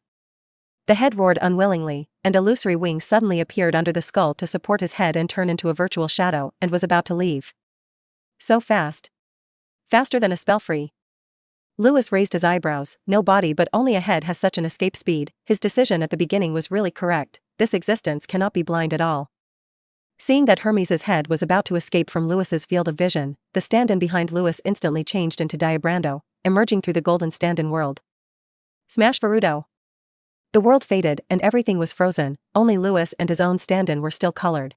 The head roared unwillingly, and illusory wings suddenly appeared under the skull to support his head and turn into a virtual shadow, and was about to leave. "So fast. Faster than a spellfree." Lewis raised his eyebrows. No body but only a head has such an escape speed. His decision at the beginning was really correct. This existence cannot be blind at all. Seeing that Hermes's head was about to escape from Lewis's field of vision, the stand-in behind Lewis instantly changed into Diabrando, emerging through the golden stand-in world. Smash Verudo. The world faded and everything was frozen, only Lewis and his own stand-in were still colored.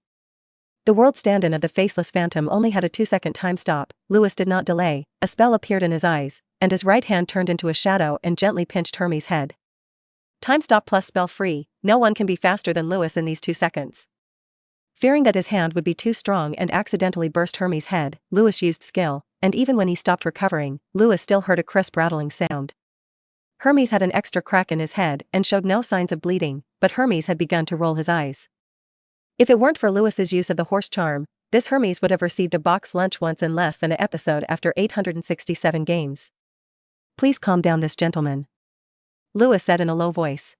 The world stand-in of the faceless phantom only had a 2-second time stop. Lewis did not delay, a spell appeared in his eyes, and his right hand turned into a shadow and gently pinched Hermes' head. Time stop plus spell free, no one can be faster than Lewis in these 2 seconds. Fearing that his hand would be too strong and accidentally burst Hermes' head, Lewis used skill, and even when he stopped recovering, Lewis still heard a crisp rattling sound. Hermes had an extra crack in his head and showed no signs of bleeding, but Hermes had begun to roll his eyes. If it weren't for Lewis's use of the horse charm, this Hermes would have received a box lunch once in less than an episode after 867 games. "Please calm down this gentleman," Lewis said in a low voice.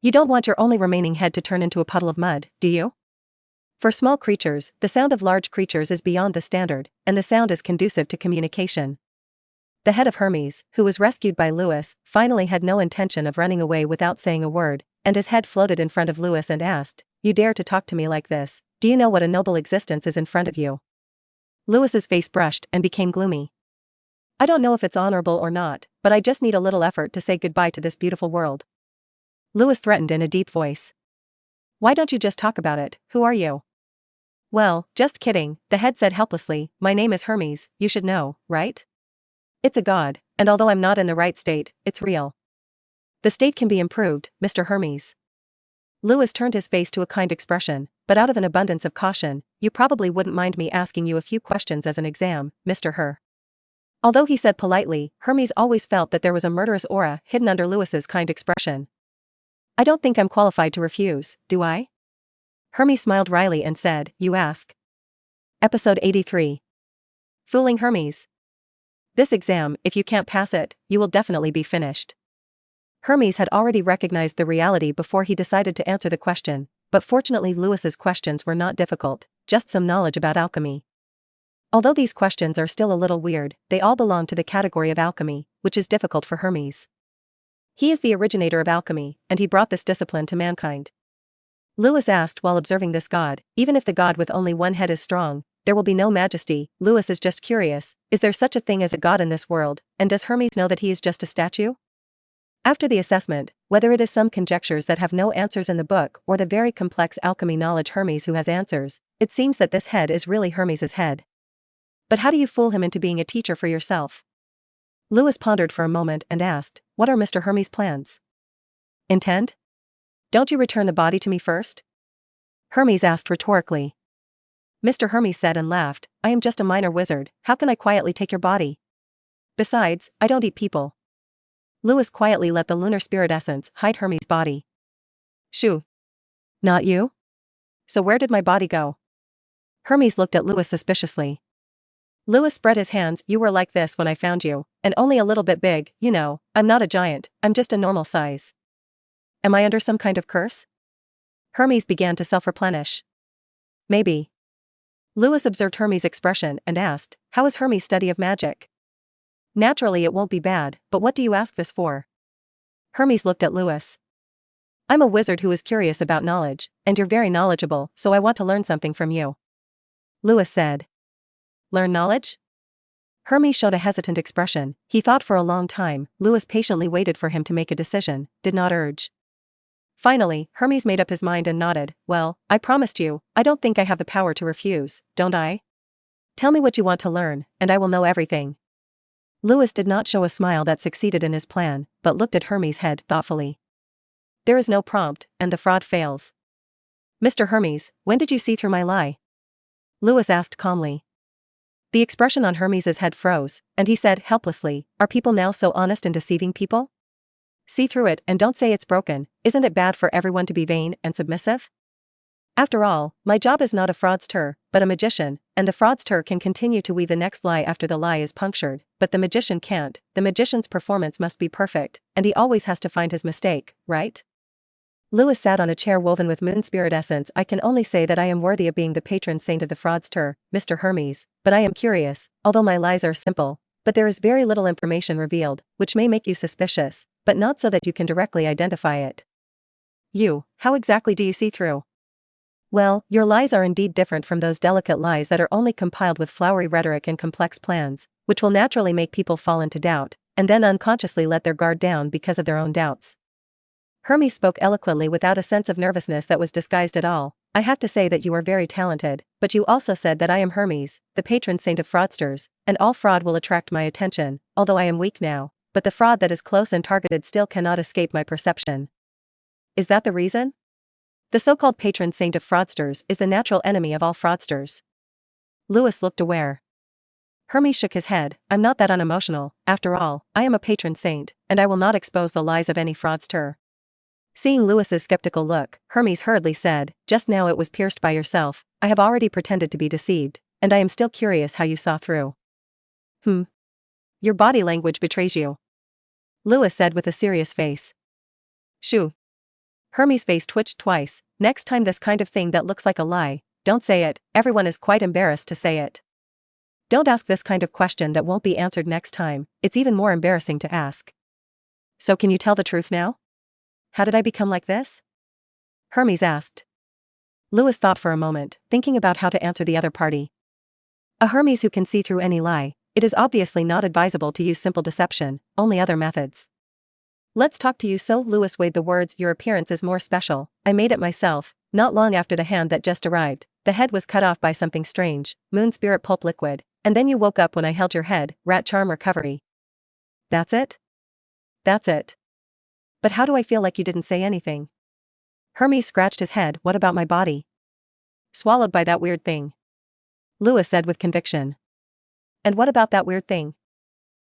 "You don't want your only remaining head to turn into a puddle of mud, do you?" For small creatures, the sound of large creatures is beyond the standard, and the sound is conducive to communication. The head of Hermes, who was rescued by Lewis, finally had no intention of running away without saying a word, and his head floated in front of Lewis and asked, "You dare to talk to me like this? Do you know what a noble existence is in front of you?" Lewis's face brushed and became gloomy. "I don't know if it's honorable or not, but I just need a little effort to say goodbye to this beautiful world," Lewis threatened in a deep voice. "Why don't you just talk about it? Who are you?" "Well, just kidding," the head said helplessly. "My name is Hermes, you should know, right? It's a god, and although I'm not in the right state, it's real. The state can be improved, Mr. Hermes." Lewis turned his face to a kind expression, but out of an abundance of caution, "You probably wouldn't mind me asking you a few questions as an exam, Mr. Her." Although he said politely, Hermes always felt that there was a murderous aura hidden under Lewis's kind expression. "I don't think I'm qualified to refuse, do I?" Hermes smiled wryly and said, "You ask." Episode 83. Fooling Hermes. This exam, if you can't pass it, you will definitely be finished. Hermes had already recognized the reality before he decided to answer the question, but fortunately Lewis's questions were not difficult, just some knowledge about alchemy. Although these questions are still a little weird, they all belong to the category of alchemy, which is difficult for Hermes. He is the originator of alchemy, and he brought this discipline to mankind. Lewis asked while observing this god, "Even if the god with only one head is strong, there will be no majesty." Lewis is just curious, is there such a thing as a god in this world, and does Hermes know that he is just a statue? After the assessment, whether it is some conjectures that have no answers in the book or the very complex alchemy knowledge Hermes who has answers, it seems that this head is really Hermes's head. But how do you fool him into being a teacher for yourself? Lewis pondered for a moment and asked, "What are Mr. Hermes' plans?" "Intend? Don't you return the body to me first?" Hermes asked rhetorically. Mr. Hermes said and laughed, "I am just a minor wizard, how can I quietly take your body? Besides, I don't eat people." Lewis quietly let the lunar spirit essence hide Hermes' body. "Shoo. Not you? So where did my body go?" Hermes looked at Lewis suspiciously. Lewis spread his hands. "You were like this when I found you, and only a little bit big, you know. I'm not a giant, I'm just a normal size. Am I under some kind of curse?" Hermes began to self-replenish. "Maybe." Lewis observed Hermes' expression and asked, "How is Hermes' study of magic?" "Naturally it won't be bad, but what do you ask this for?" Hermes looked at Lewis. "I'm a wizard who is curious about knowledge, and you're very knowledgeable, so I want to learn something from you," Lewis said. "Learn knowledge?" Hermes showed a hesitant expression. He thought for a long time. Lewis patiently waited for him to make a decision, did not urge. Finally, Hermes made up his mind and nodded. "Well, I promised you, I don't think I have the power to refuse, don't I? Tell me what you want to learn, and I will know everything." Lewis did not show a smile that succeeded in his plan, but looked at Hermes' head thoughtfully. There is no prompt, and the fraud fails. "Mr. Hermes, when did you see through my lie?" Lewis asked calmly. The expression on Hermes' head froze, and he said helplessly, "Are people now so honest in deceiving people?" See through it and don't say it's broken. Isn't it bad for everyone to be vain and submissive? After all, my job is not a fraudster, but a magician, and the fraudster can continue to weave the next lie after the lie is punctured, but the magician can't. The magician's performance must be perfect, and he always has to find his mistake, right? Louis sat on a chair woven with moon spirit essence. I can only say that I am worthy of being the patron saint of the fraudster, Mr. Hermes, but I am curious, although my lies are simple, but there is very little information revealed, which may make you suspicious, but not so that you can directly identify it. How exactly do you see through? Well, your lies are indeed different from those delicate lies that are only compiled with flowery rhetoric and complex plans, which will naturally make people fall into doubt, and then unconsciously let their guard down because of their own doubts. Hermes spoke eloquently without a sense of nervousness that was disguised at all. I have to say that you are very talented, but you also said that I am Hermes, the patron saint of fraudsters, and all fraud will attract my attention, although I am weak now, but the fraud that is close and targeted still cannot escape my perception. Is that the reason? The so-called patron saint of fraudsters is the natural enemy of all fraudsters. Louis looked aware. Hermes shook his head. I'm not that unemotional. After all, I am a patron saint, and I will not expose the lies of any fraudster. Seeing Louis's skeptical look, Hermes hurriedly said, just now it was pierced by yourself. I have already pretended to be deceived, and I am still curious how you saw through. Your body language betrays you. Louis said with a serious face. Shoo. Hermes' face twitched twice. Next time this kind of thing that looks like a lie, don't say it. Everyone is quite embarrassed to say it. Don't ask this kind of question that won't be answered next time. It's even more embarrassing to ask. So can you tell the truth now? How did I become like this? Hermes asked. Louis thought for a moment, thinking about how to answer the other party. A Hermes who can see through any lie, it is obviously not advisable to use simple deception, only other methods. Let's talk to you. So Louis weighed the words. Your appearance is more special. I made it myself, not long after the hand that just arrived. The head was cut off by something strange, moon spirit pulp liquid, and then you woke up when I held your head, rat charm recovery. That's it? That's it. But how do I feel like you didn't say anything? Hermes scratched his head. What about my body? Swallowed by that weird thing. Louis said with conviction. And what about that weird thing?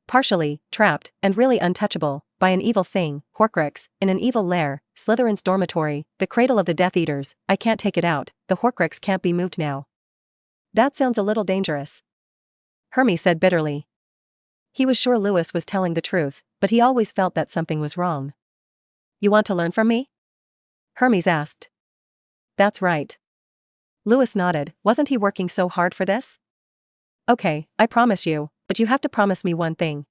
Partially, trapped, and really untouchable, by an evil thing, Horcrux, in an evil lair, Slytherin's dormitory, the cradle of the Death Eaters. I can't take it out. The Horcrux can't be moved now. That sounds a little dangerous. Hermes said bitterly. He was sure Louis was telling the truth, but he always felt that something was wrong. You want to learn from me? Hermes asked. That's right. Louis nodded. Wasn't he working so hard for this? Okay, I promise you, but you have to promise me one thing.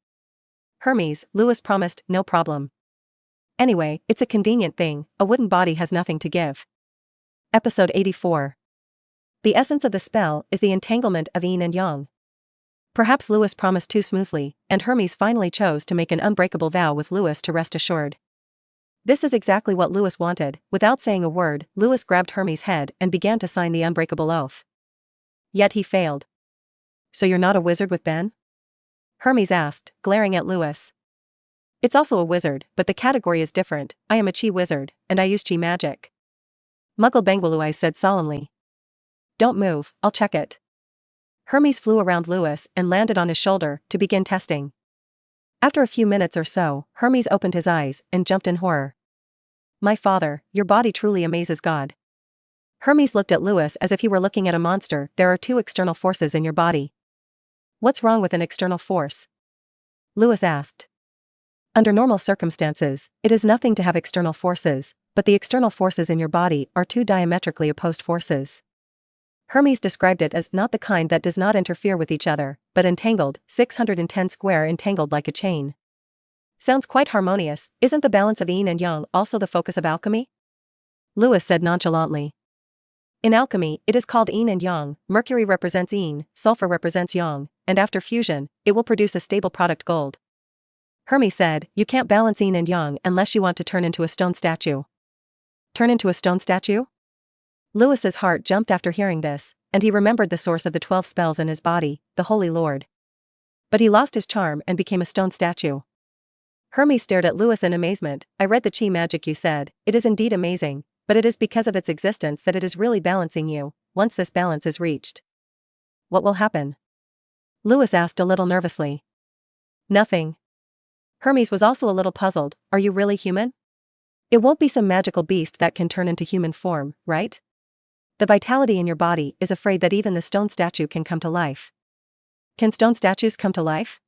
Hermes, Louis promised, no problem. Anyway, it's a convenient thing, a wooden body has nothing to give. Episode 84. The essence of the spell is the entanglement of yin and yang. Perhaps Louis promised too smoothly, and Hermes finally chose to make an unbreakable vow with Louis to rest assured. This is exactly what Louis wanted. Without saying a word, Louis grabbed Hermes' head and began to sign the unbreakable oath. Yet he failed. So you're not a wizard with Ben? Hermes asked, glaring at Louis. It's also a wizard, but the category is different. I am a chi wizard, and I use chi magic. Muggle Bangwaluai said solemnly. Don't move, I'll check it. Hermes flew around Louis and landed on his shoulder to begin testing. After a few minutes or so, Hermes opened his eyes and jumped in horror. My father, your body truly amazes God. Hermes looked at Louis as if he were looking at a monster. There are two external forces in your body. What's wrong with an external force? Louis asked. Under normal circumstances, it is nothing to have external forces, but the external forces in your body are two diametrically opposed forces. Hermes described it as not the kind that does not interfere with each other, but entangled, 610 square entangled like a chain. Sounds quite harmonious. Isn't the balance of yin and yang also the focus of alchemy? Louis said nonchalantly. In alchemy, it is called yin and yang. Mercury represents yin, sulfur represents yang, and after fusion, it will produce a stable product gold. Hermes said, you can't balance yin and yang unless you want to turn into a stone statue. Turn into a stone statue? Louis's heart jumped after hearing this, and he remembered the source of the 12 spells in his body, the Holy Lord. But he lost his charm and became a stone statue. Hermes stared at Louis in amazement. I read the chi magic you said. It is indeed amazing, but it is because of its existence that it is really balancing you. Once this balance is reached, what will happen? Louis asked a little nervously. Nothing. Hermes was also a little puzzled. Are you really human? It won't be some magical beast that can turn into human form, right? The vitality in your body is afraid that even the stone statue can come to life. Can stone statues come to life?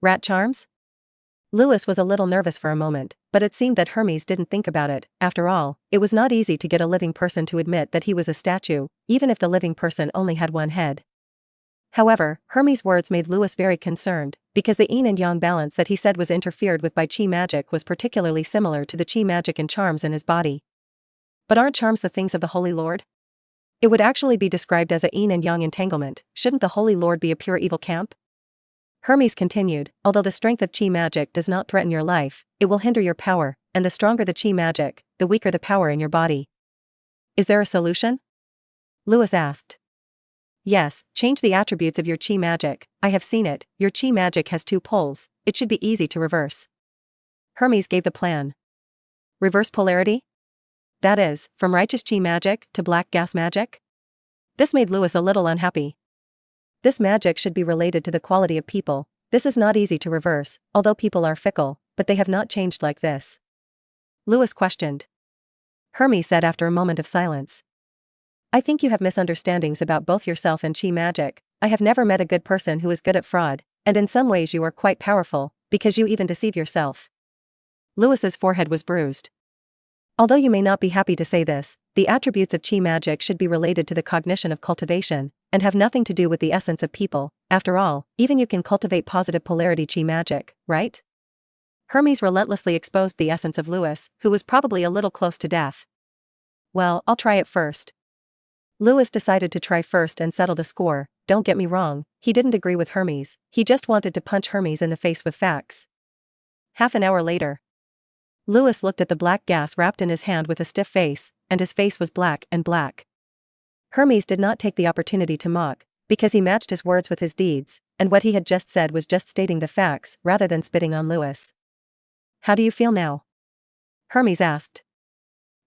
Rat charms? Louis was a little nervous for a moment, but it seemed that Hermes didn't think about it. After all, it was not easy to get a living person to admit that he was a statue, even if the living person only had one head. However, Hermes' words made Louis very concerned, because the yin and yang balance that he said was interfered with by chi magic was particularly similar to the chi magic and charms in his body. But aren't charms the things of the Holy Lord? It would actually be described as a yin and yang entanglement. Shouldn't the Holy Lord be a pure evil camp? Hermes continued, although the strength of chi magic does not threaten your life, it will hinder your power, and the stronger the chi magic, the weaker the power in your body. Is there a solution? Louis asked. Yes, change the attributes of your chi magic. I have seen it. Your chi magic has 2 poles. It should be easy to reverse. Hermes gave the plan. Reverse polarity? That is, from righteous chi magic to black gas magic? This made Louis a little unhappy. This magic should be related to the quality of people. This is not easy to reverse, although people are fickle, but they have not changed like this. Louis questioned. Hermes said after a moment of silence. I think you have misunderstandings about both yourself and chi magic. I have never met a good person who is good at fraud, and in some ways you are quite powerful, because you even deceive yourself. Louis's forehead was bruised. Although you may not be happy to say this, the attributes of chi magic should be related to the cognition of cultivation, and have nothing to do with the essence of people. After all, even you can cultivate positive polarity chi magic, right? Hermes relentlessly exposed the essence of Louis, who was probably a little close to death. Well, I'll try it first. Louis decided to try first and settle the score. Don't get me wrong, he didn't agree with Hermes, he just wanted to punch Hermes in the face with facts. Half an hour later. Louis looked at the black gas wrapped in his hand with a stiff face, and his face was black and black. Hermes did not take the opportunity to mock, because he matched his words with his deeds, and what he had just said was just stating the facts rather than spitting on Louis. How do you feel now? Hermes asked.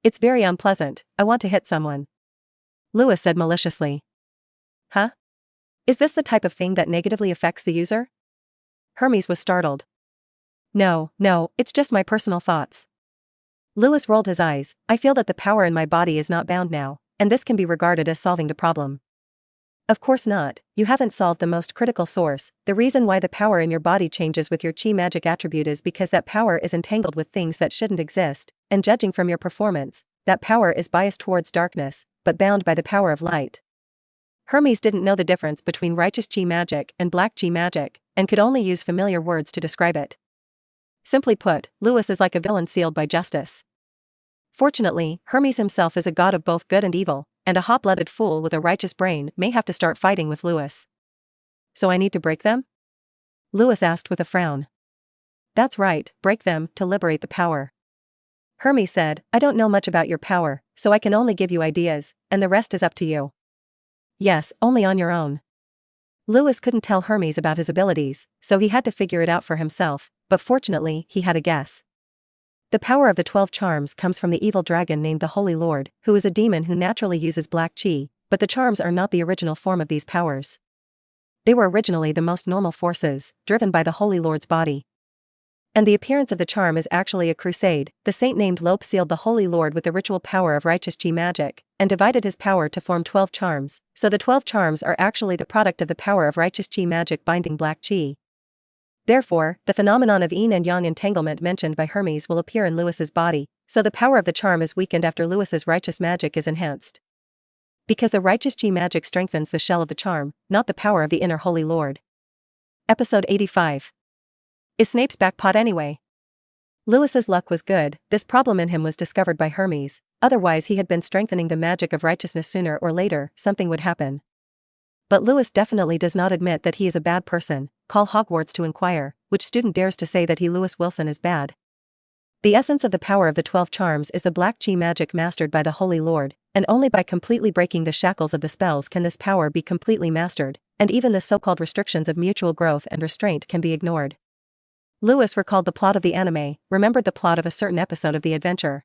It's very unpleasant, I want to hit someone. Louis said maliciously. Huh? Is this the type of thing that negatively affects the user? Hermes was startled. No, it's just my personal thoughts. Louis rolled his eyes. I feel that the power in my body is not bound now, and this can be regarded as solving the problem. Of course not, you haven't solved the most critical source. The reason why the power in your body changes with your chi magic attribute is because that power is entangled with things that shouldn't exist, and judging from your performance, that power is biased towards darkness, but bound by the power of light. Hermes didn't know the difference between righteous chi magic and black chi magic, and could only use familiar words to describe it. Simply put, Louis is like a villain sealed by justice. Fortunately, Hermes himself is a god of both good and evil, and a hot-blooded fool with a righteous brain may have to start fighting with Louis. So I need to break them? Louis asked with a frown. That's right, break them, to liberate the power. Hermes said, I don't know much about your power, so I can only give you ideas, and the rest is up to you. Yes, only on your own. Louis couldn't tell Hermes about his abilities, so he had to figure it out for himself, but fortunately, he had a guess. The power of the 12 charms comes from the evil dragon named the Holy Lord, who is a demon who naturally uses black chi, but the charms are not the original form of these powers. They were originally the most normal forces, driven by the Holy Lord's body. And the appearance of the charm is actually a crusade. The saint named Lope sealed the Holy Lord with the ritual power of righteous chi magic, and divided his power to form 12 charms, so the 12 charms are actually the product of the power of righteous chi magic binding black chi. Therefore, the phenomenon of yin and yang entanglement mentioned by Hermes will appear in Louis's body, so the power of the charm is weakened after Louis's righteous magic is enhanced. Because the righteous chi magic strengthens the shell of the charm, not the power of the inner Holy Lord. Episode 85. Is Snape's back pot anyway? Louis's luck was good. This problem in him was discovered by Hermes, otherwise he had been strengthening the magic of righteousness. Sooner or later, something would happen. But Louis definitely does not admit that he is a bad person. Call Hogwarts to inquire, which student dares to say that Louis Wilson is bad? The essence of the power of the 12 charms is the black chi magic mastered by the Holy Lord, and only by completely breaking the shackles of the spells can this power be completely mastered, and even the so-called restrictions of mutual growth and restraint can be ignored. Louis recalled the plot of the anime, remembered the plot of a certain episode of the adventure.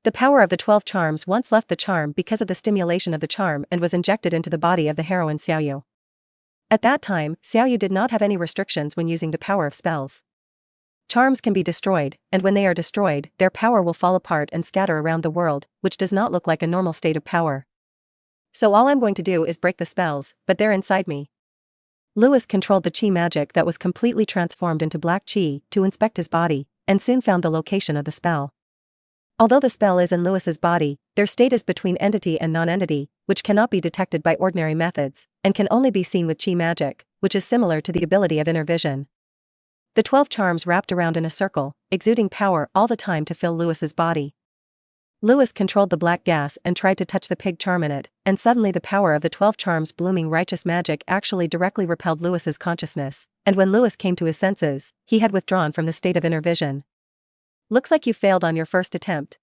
The power of the 12 charms once left the charm because of the stimulation of the charm and was injected into the body of the heroine Xiaoyu. At that time, Xiaoyu did not have any restrictions when using the power of spells. Charms can be destroyed, and when they are destroyed, their power will fall apart and scatter around the world, which does not look like a normal state of power. So all I'm going to do is break the spells, but they're inside me. Lewis controlled the chi magic that was completely transformed into black chi to inspect his body, and soon found the location of the spell. Although the spell is in Lewis's body, their state is between entity and non-entity, which cannot be detected by ordinary methods, and can only be seen with chi magic, which is similar to the ability of inner vision. The 12 charms wrapped around in a circle, exuding power all the time to fill Lewis's body. Lewis controlled the black gas and tried to touch the pig charm in it, and suddenly the power of the 12 charms blooming righteous magic actually directly repelled Lewis's consciousness, and when Lewis came to his senses, he had withdrawn from the state of inner vision. Looks like you failed on your first attempt.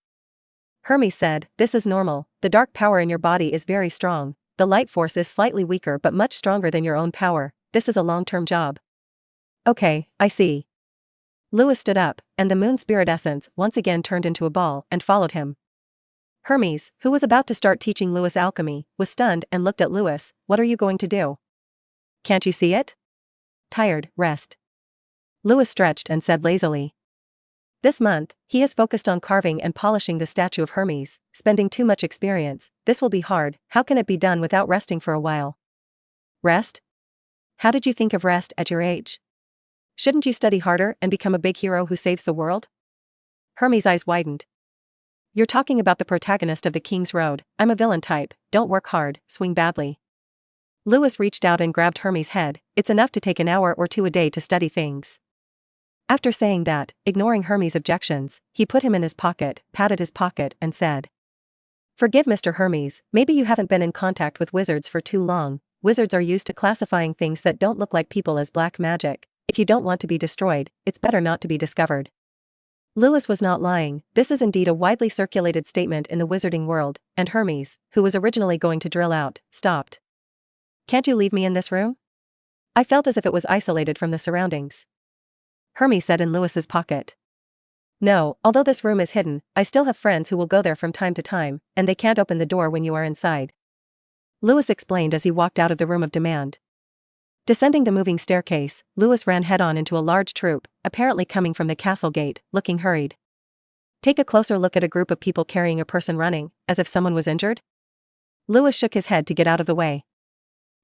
Hermes said, this is normal, the dark power in your body is very strong, the light force is slightly weaker but much stronger than your own power, this is a long-term job. Okay, I see. Lewis stood up, and the moon spirit essence once again turned into a ball and followed him. Hermes, who was about to start teaching Lewis alchemy, was stunned and looked at Lewis. What are you going to do? Can't you see it? Tired, rest. Lewis stretched and said lazily. This month, he is focused on carving and polishing the statue of Hermes, spending too much experience. This will be hard. How can it be done without resting for a while? Rest? How did you think of rest at your age? Shouldn't you study harder and become a big hero who saves the world? Hermes' eyes widened. You're talking about the protagonist of The King's Road. I'm a villain type, don't work hard, swing badly. Lewis reached out and grabbed Hermes' head. It's enough to take an hour or two a day to study things. After saying that, ignoring Hermes' objections, he put him in his pocket, patted his pocket, and said, Forgive Mr. Hermes, maybe you haven't been in contact with wizards for too long. Wizards are used to classifying things that don't look like people as black magic. If you don't want to be destroyed, it's better not to be discovered. Lewis was not lying. This is indeed a widely circulated statement in the wizarding world, and Hermes, who was originally going to drill out, stopped. Can't you leave me in this room? I felt as if it was isolated from the surroundings. Hermes said in Lewis's pocket. No, although this room is hidden, I still have friends who will go there from time to time, and they can't open the door when you are inside. Lewis explained as he walked out of the room of demand. Descending the moving staircase, Lewis ran head-on into a large troop, apparently coming from the castle gate, looking hurried. Take a closer look at a group of people carrying a person running, as if someone was injured. Lewis shook his head to get out of the way.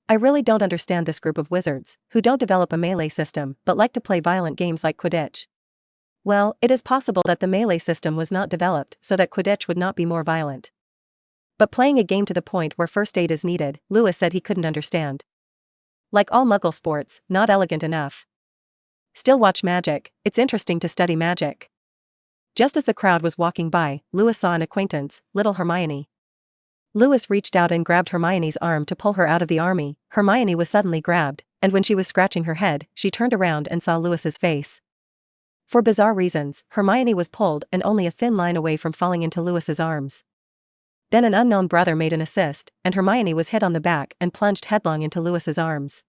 I really don't understand this group of wizards, who don't develop a melee system but like to play violent games like Quidditch. Well, it is possible that the melee system was not developed so that Quidditch would not be more violent. But playing a game to the point where first aid is needed, Lewis said he couldn't understand. Like all Muggle sports, not elegant enough. Still watch magic, it's interesting to study magic. Just as the crowd was walking by, Lewis saw an acquaintance, little Hermione. Lewis reached out and grabbed Hermione's arm to pull her out of the army. Hermione was suddenly grabbed, and when she was scratching her head, she turned around and saw Lewis's face. For bizarre reasons, Hermione was pulled and only a thin line away from falling into Lewis's arms. Then an unknown brother made an assist, and Hermione was hit on the back and plunged headlong into Lewis's arms.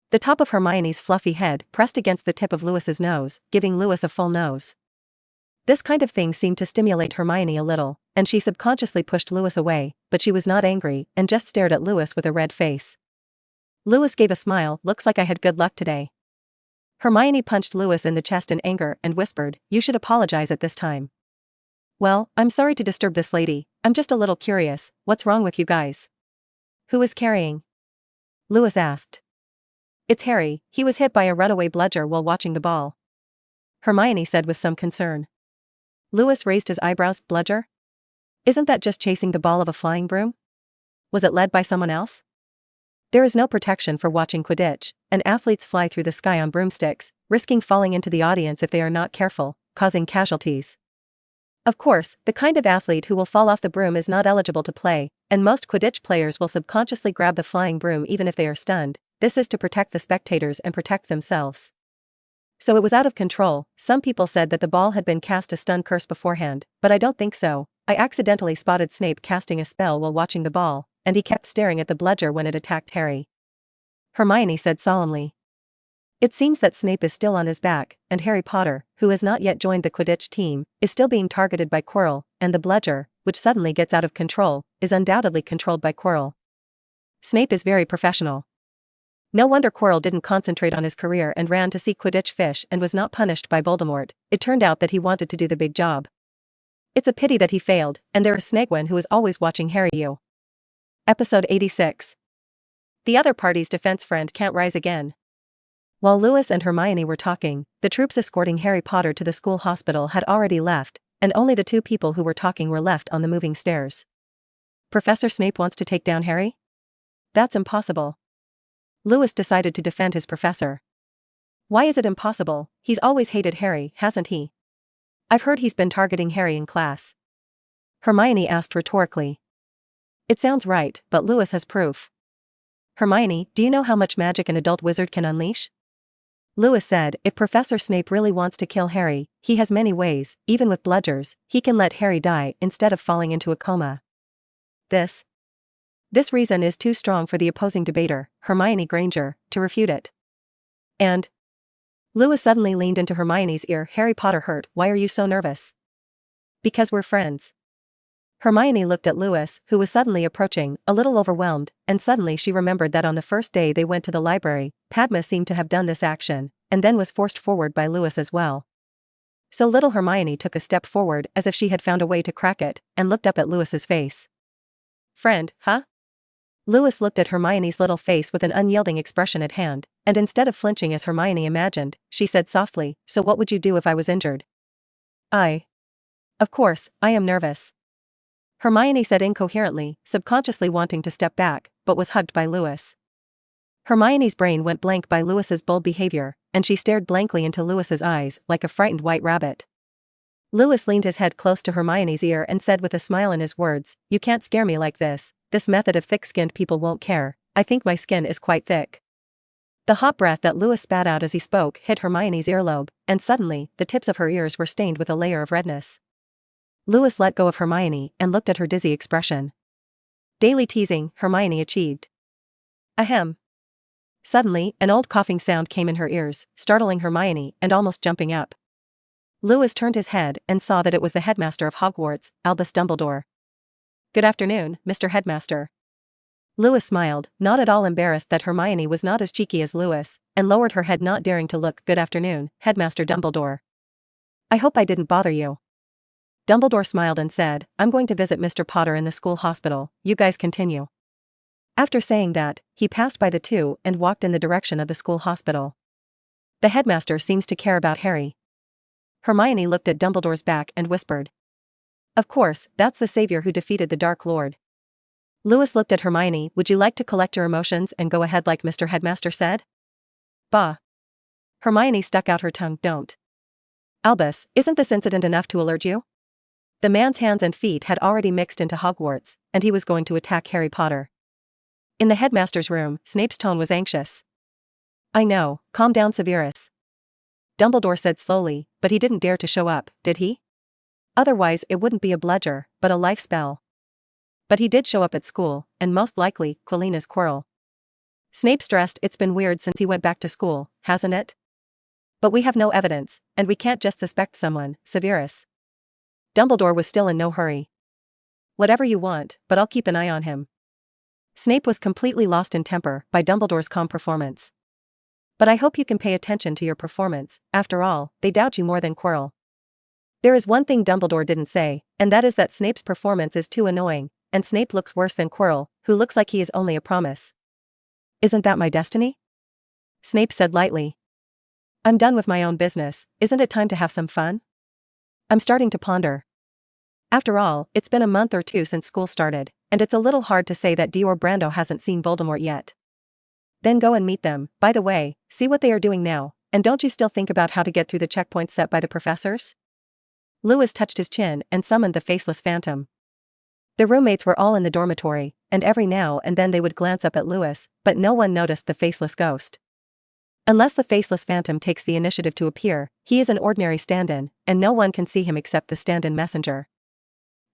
The top of Hermione's fluffy head pressed against the tip of Lewis's nose, giving Lewis a full nose. This kind of thing seemed to stimulate Hermione a little, and she subconsciously pushed Lewis away, but she was not angry and just stared at Lewis with a red face. Lewis gave a smile. Looks like I had good luck today. Hermione punched Lewis in the chest in anger and whispered, You should apologize at this time. Well, I'm sorry to disturb this lady, I'm just a little curious, what's wrong with you guys? Who is carrying? Lewis asked. It's Harry, he was hit by a runaway bludger while watching the ball. Hermione said with some concern. Lewis raised his eyebrows. Bludger? Isn't that just chasing the ball of a flying broom? Was it led by someone else? There is no protection for watching Quidditch, and athletes fly through the sky on broomsticks, risking falling into the audience if they are not careful, causing casualties. Of course, the kind of athlete who will fall off the broom is not eligible to play, and most Quidditch players will subconsciously grab the flying broom even if they are stunned. This is to protect the spectators and protect themselves. So it was out of control. Some people said that the ball had been cast a stun curse beforehand, but I don't think so. I accidentally spotted Snape casting a spell while watching the ball, and he kept staring at the bludger when it attacked Harry. Hermione said solemnly. It seems that Snape is still on his back, and Harry Potter, who has not yet joined the Quidditch team, is still being targeted by Quirrell, and the bludger, which suddenly gets out of control, is undoubtedly controlled by Quirrell. Snape is very professional. No wonder Quirrell didn't concentrate on his career and ran to see Quidditch fish and was not punished by Voldemort. It turned out that he wanted to do the big job. It's a pity that he failed, and there is Snegwyn who is always watching Harry. Episode 86. The other party's defense friend can't rise again. While Lewis and Hermione were talking, the troops escorting Harry Potter to the school hospital had already left, and only the two people who were talking were left on the moving stairs. Professor Snape wants to take down Harry? That's impossible. Lewis decided to defend his professor. Why is it impossible? He's always hated Harry, hasn't he? I've heard he's been targeting Harry in class. Hermione asked rhetorically. It sounds right, but Lewis has proof. Hermione, do you know how much magic an adult wizard can unleash? Lewis said, if Professor Snape really wants to kill Harry, he has many ways. Even with bludgers, he can let Harry die instead of falling into a coma. This reason is too strong for the opposing debater, Hermione Granger, to refute it. And? Lewis suddenly leaned into Hermione's ear. Harry Potter hurt. Why are you so nervous? Because we're friends. Hermione looked at Lewis, who was suddenly approaching, a little overwhelmed, and suddenly she remembered that on the first day they went to the library, Padma seemed to have done this action, and then was forced forward by Lewis as well. So little Hermione took a step forward as if she had found a way to crack it, and looked up at Lewis's face. Friend, huh? Lewis looked at Hermione's little face with an unyielding expression at hand, and instead of flinching as Hermione imagined, she said softly, so what would you do if I was injured? Of course, I am nervous. Hermione said incoherently, subconsciously wanting to step back, but was hugged by Lewis. Hermione's brain went blank by Lewis's bold behavior, and she stared blankly into Lewis's eyes, like a frightened white rabbit. Lewis leaned his head close to Hermione's ear and said with a smile in his words, you can't scare me like this. This method of thick-skinned people won't care. I think my skin is quite thick. The hot breath that Lewis spat out as he spoke hit Hermione's earlobe, and suddenly, the tips of her ears were stained with a layer of redness. Lewis let go of Hermione and looked at her dizzy expression. Daily teasing, Hermione achieved. Ahem. Suddenly, an old coughing sound came in her ears, startling Hermione and almost jumping up. Lewis turned his head and saw that it was the headmaster of Hogwarts, Albus Dumbledore. Good afternoon, Mr. Headmaster. Lewis smiled, not at all embarrassed that Hermione was not as cheeky as Lewis, and lowered her head, not daring to look. Good afternoon, Headmaster Dumbledore. I hope I didn't bother you. Dumbledore smiled and said, I'm going to visit Mr. Potter in the school hospital, you guys continue. After saying that, he passed by the two and walked in the direction of the school hospital. The headmaster seems to care about Harry. Hermione looked at Dumbledore's back and whispered. Of course, that's the savior who defeated the Dark Lord. Lewis looked at Hermione. Would you like to collect your emotions and go ahead like Mr. Headmaster said? Bah. Hermione stuck out her tongue. Don't. Albus, isn't this incident enough to alert you? The man's hands and feet had already mixed into Hogwarts, and he was going to attack Harry Potter. In the headmaster's room, Snape's tone was anxious. I know, calm down, Severus. Dumbledore said slowly, but he didn't dare to show up, did he? Otherwise it wouldn't be a bludger, but a life spell. But he did show up at school, and most likely, Quilina's Quirrell. Snape stressed. It's been weird since he went back to school, hasn't it? But we have no evidence, and we can't just suspect someone, Severus. Dumbledore was still in no hurry. Whatever you want, but I'll keep an eye on him. Snape was completely lost in temper by Dumbledore's calm performance. But I hope you can pay attention to your performance. After all, they doubt you more than Quirrell. There is one thing Dumbledore didn't say, and that is that Snape's performance is too annoying, and Snape looks worse than Quirrell, who looks like he is only a promise. Isn't that my destiny? Snape said lightly. I'm done with my own business. Isn't it time to have some fun? I'm starting to ponder. After all, it's been a month or two since school started, and it's a little hard to say that Dior Brando hasn't seen Voldemort yet. Then go and meet them. By the way, see what they are doing now, and don't you still think about how to get through the checkpoints set by the professors? Lewis touched his chin and summoned the faceless phantom. The roommates were all in the dormitory, and every now and then they would glance up at Lewis, but no one noticed the faceless ghost. Unless the faceless phantom takes the initiative to appear, he is an ordinary stand-in, and no one can see him except the stand-in messenger.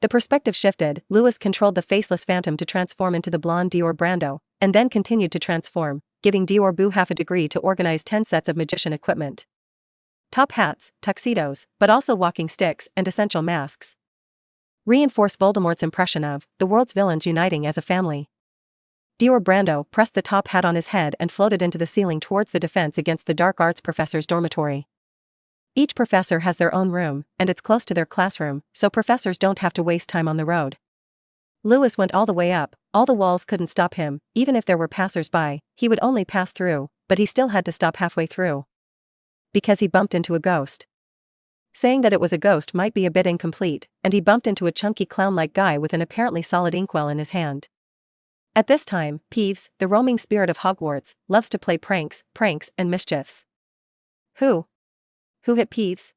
The perspective shifted. Lewis controlled the faceless phantom to transform into the blonde Dior Brando, and then continued to transform, giving Dior Boo half a degree to organize 10 sets of magician equipment. Top hats, tuxedos, but also walking sticks and essential masks. Reinforce Voldemort's impression of the world's villains uniting as a family. Dior Brando pressed the top hat on his head and floated into the ceiling towards the defense against the dark arts professor's dormitory. Each professor has their own room, and it's close to their classroom, so professors don't have to waste time on the road. Lewis went all the way up, all the walls couldn't stop him, even if there were passers-by, he would only pass through, but he still had to stop halfway through. Because he bumped into a ghost. Saying that it was a ghost might be a bit incomplete, and he bumped into a chunky clown-like guy with an apparently solid inkwell in his hand. At this time, Peeves, the roaming spirit of Hogwarts, loves to play pranks, and mischiefs. Who hit Peeves?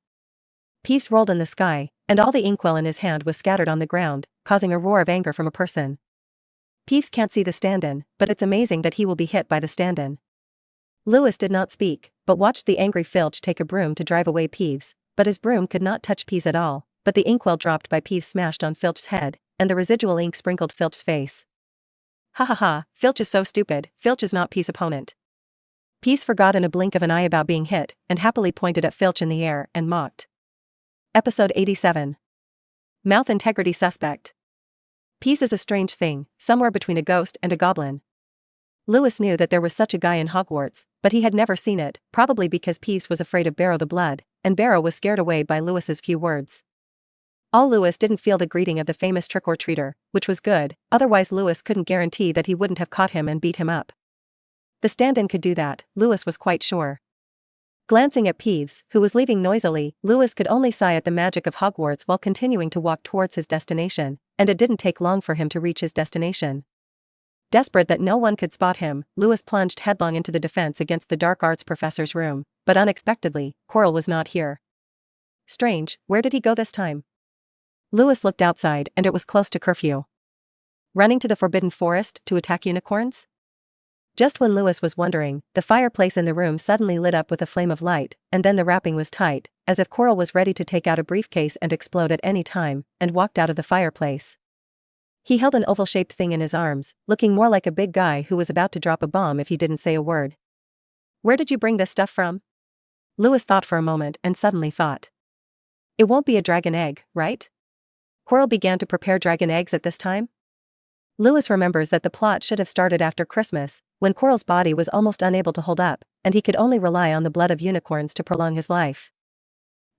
Peeves rolled in the sky, and all the inkwell in his hand was scattered on the ground, causing a roar of anger from a person. Peeves can't see the stand-in, but it's amazing that he will be hit by the stand-in. Lewis did not speak, but watched the angry Filch take a broom to drive away Peeves, but his broom could not touch Peeves at all, but the inkwell dropped by Peeves smashed on Filch's head, and the residual ink sprinkled Filch's face. Ha ha ha, Filch is so stupid, Filch is not Peeves' opponent. Peeves forgot in a blink of an eye about being hit, and happily pointed at Filch in the air and mocked. Episode 87. Mouth Integrity Suspect. Peeves is a strange thing, somewhere between a ghost and a goblin. Lewis knew that there was such a guy in Hogwarts, but he had never seen it, probably because Peeves was afraid of Barrow the Blood, and Barrow was scared away by Lewis's few words. All Lewis didn't feel the greeting of the famous trick-or-treater, which was good, otherwise Lewis couldn't guarantee that he wouldn't have caught him and beat him up. The stand-in could do that, Lewis was quite sure. Glancing at Peeves, who was leaving noisily, Lewis could only sigh at the magic of Hogwarts while continuing to walk towards his destination, and it didn't take long for him to reach his destination. Desperate that no one could spot him, Lewis plunged headlong into the defense against the dark arts professor's room, but unexpectedly, Quirrell was not here. Strange, where did he go this time? Lewis looked outside and it was close to curfew. Running to the Forbidden Forest to attack unicorns? Just when Lewis was wondering, the fireplace in the room suddenly lit up with a flame of light, and then the wrapping was tight, as if Quirrell was ready to take out a briefcase and explode at any time, and walked out of the fireplace. He held an oval-shaped thing in his arms, looking more like a big guy who was about to drop a bomb if he didn't say a word. Where did you bring this stuff from? Lewis thought for a moment and suddenly thought. It won't be a dragon egg, right? Quirrell began to prepare dragon eggs at this time? Lewis remembers that the plot should have started after Christmas, when Quirrell's body was almost unable to hold up, and he could only rely on the blood of unicorns to prolong his life.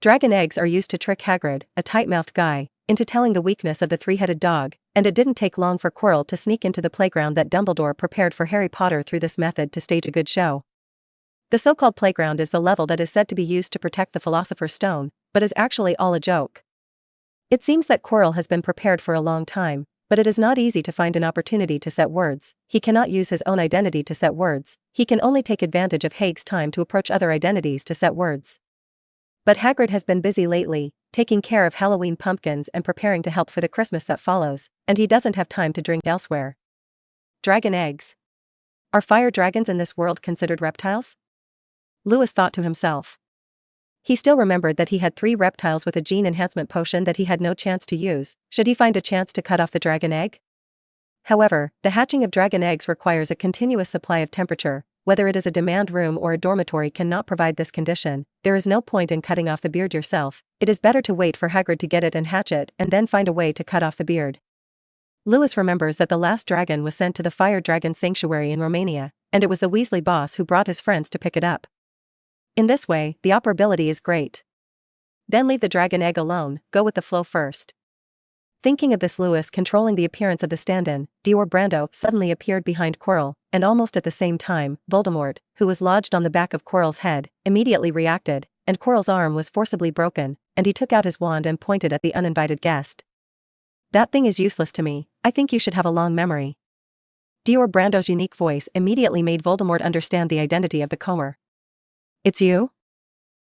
Dragon eggs are used to trick Hagrid, a tight-mouthed guy, into telling the weakness of the three-headed dog, and it didn't take long for Quirrell to sneak into the playground that Dumbledore prepared for Harry Potter through this method to stage a good show. The so-called playground is the level that is said to be used to protect the Philosopher's Stone, but is actually all a joke. It seems that Quirrell has been prepared for a long time, but it is not easy to find an opportunity to set words. He cannot use his own identity to set words, he can only take advantage of Haig's time to approach other identities to set words. But Hagrid has been busy lately, taking care of Halloween pumpkins and preparing to help for the Christmas that follows, and he doesn't have time to drink elsewhere. Dragon eggs. Are fire dragons in this world considered reptiles? Lewis thought to himself. He still remembered that he had 3 reptiles with a gene enhancement potion that he had no chance to use, should he find a chance to cut off the dragon egg. However, the hatching of dragon eggs requires a continuous supply of temperature, whether it is a demand room or a dormitory cannot provide this condition. There is no point in cutting off the beard yourself, it is better to wait for Hagrid to get it and hatch it and then find a way to cut off the beard. Lewis remembers that the last dragon was sent to the Fire Dragon Sanctuary in Romania, and it was the Weasley boss who brought his friends to pick it up. In this way, the operability is great. Then leave the dragon egg alone, go with the flow first. Thinking of this, Lewis, controlling the appearance of the stand-in, Dior Brando suddenly appeared behind Quirrell, and almost at the same time, Voldemort, who was lodged on the back of Quirrell's head, immediately reacted, and Quirrell's arm was forcibly broken, and he took out his wand and pointed at the uninvited guest. That thing is useless to me, I think you should have a long memory. Dior Brando's unique voice immediately made Voldemort understand the identity of the Comer. It's you?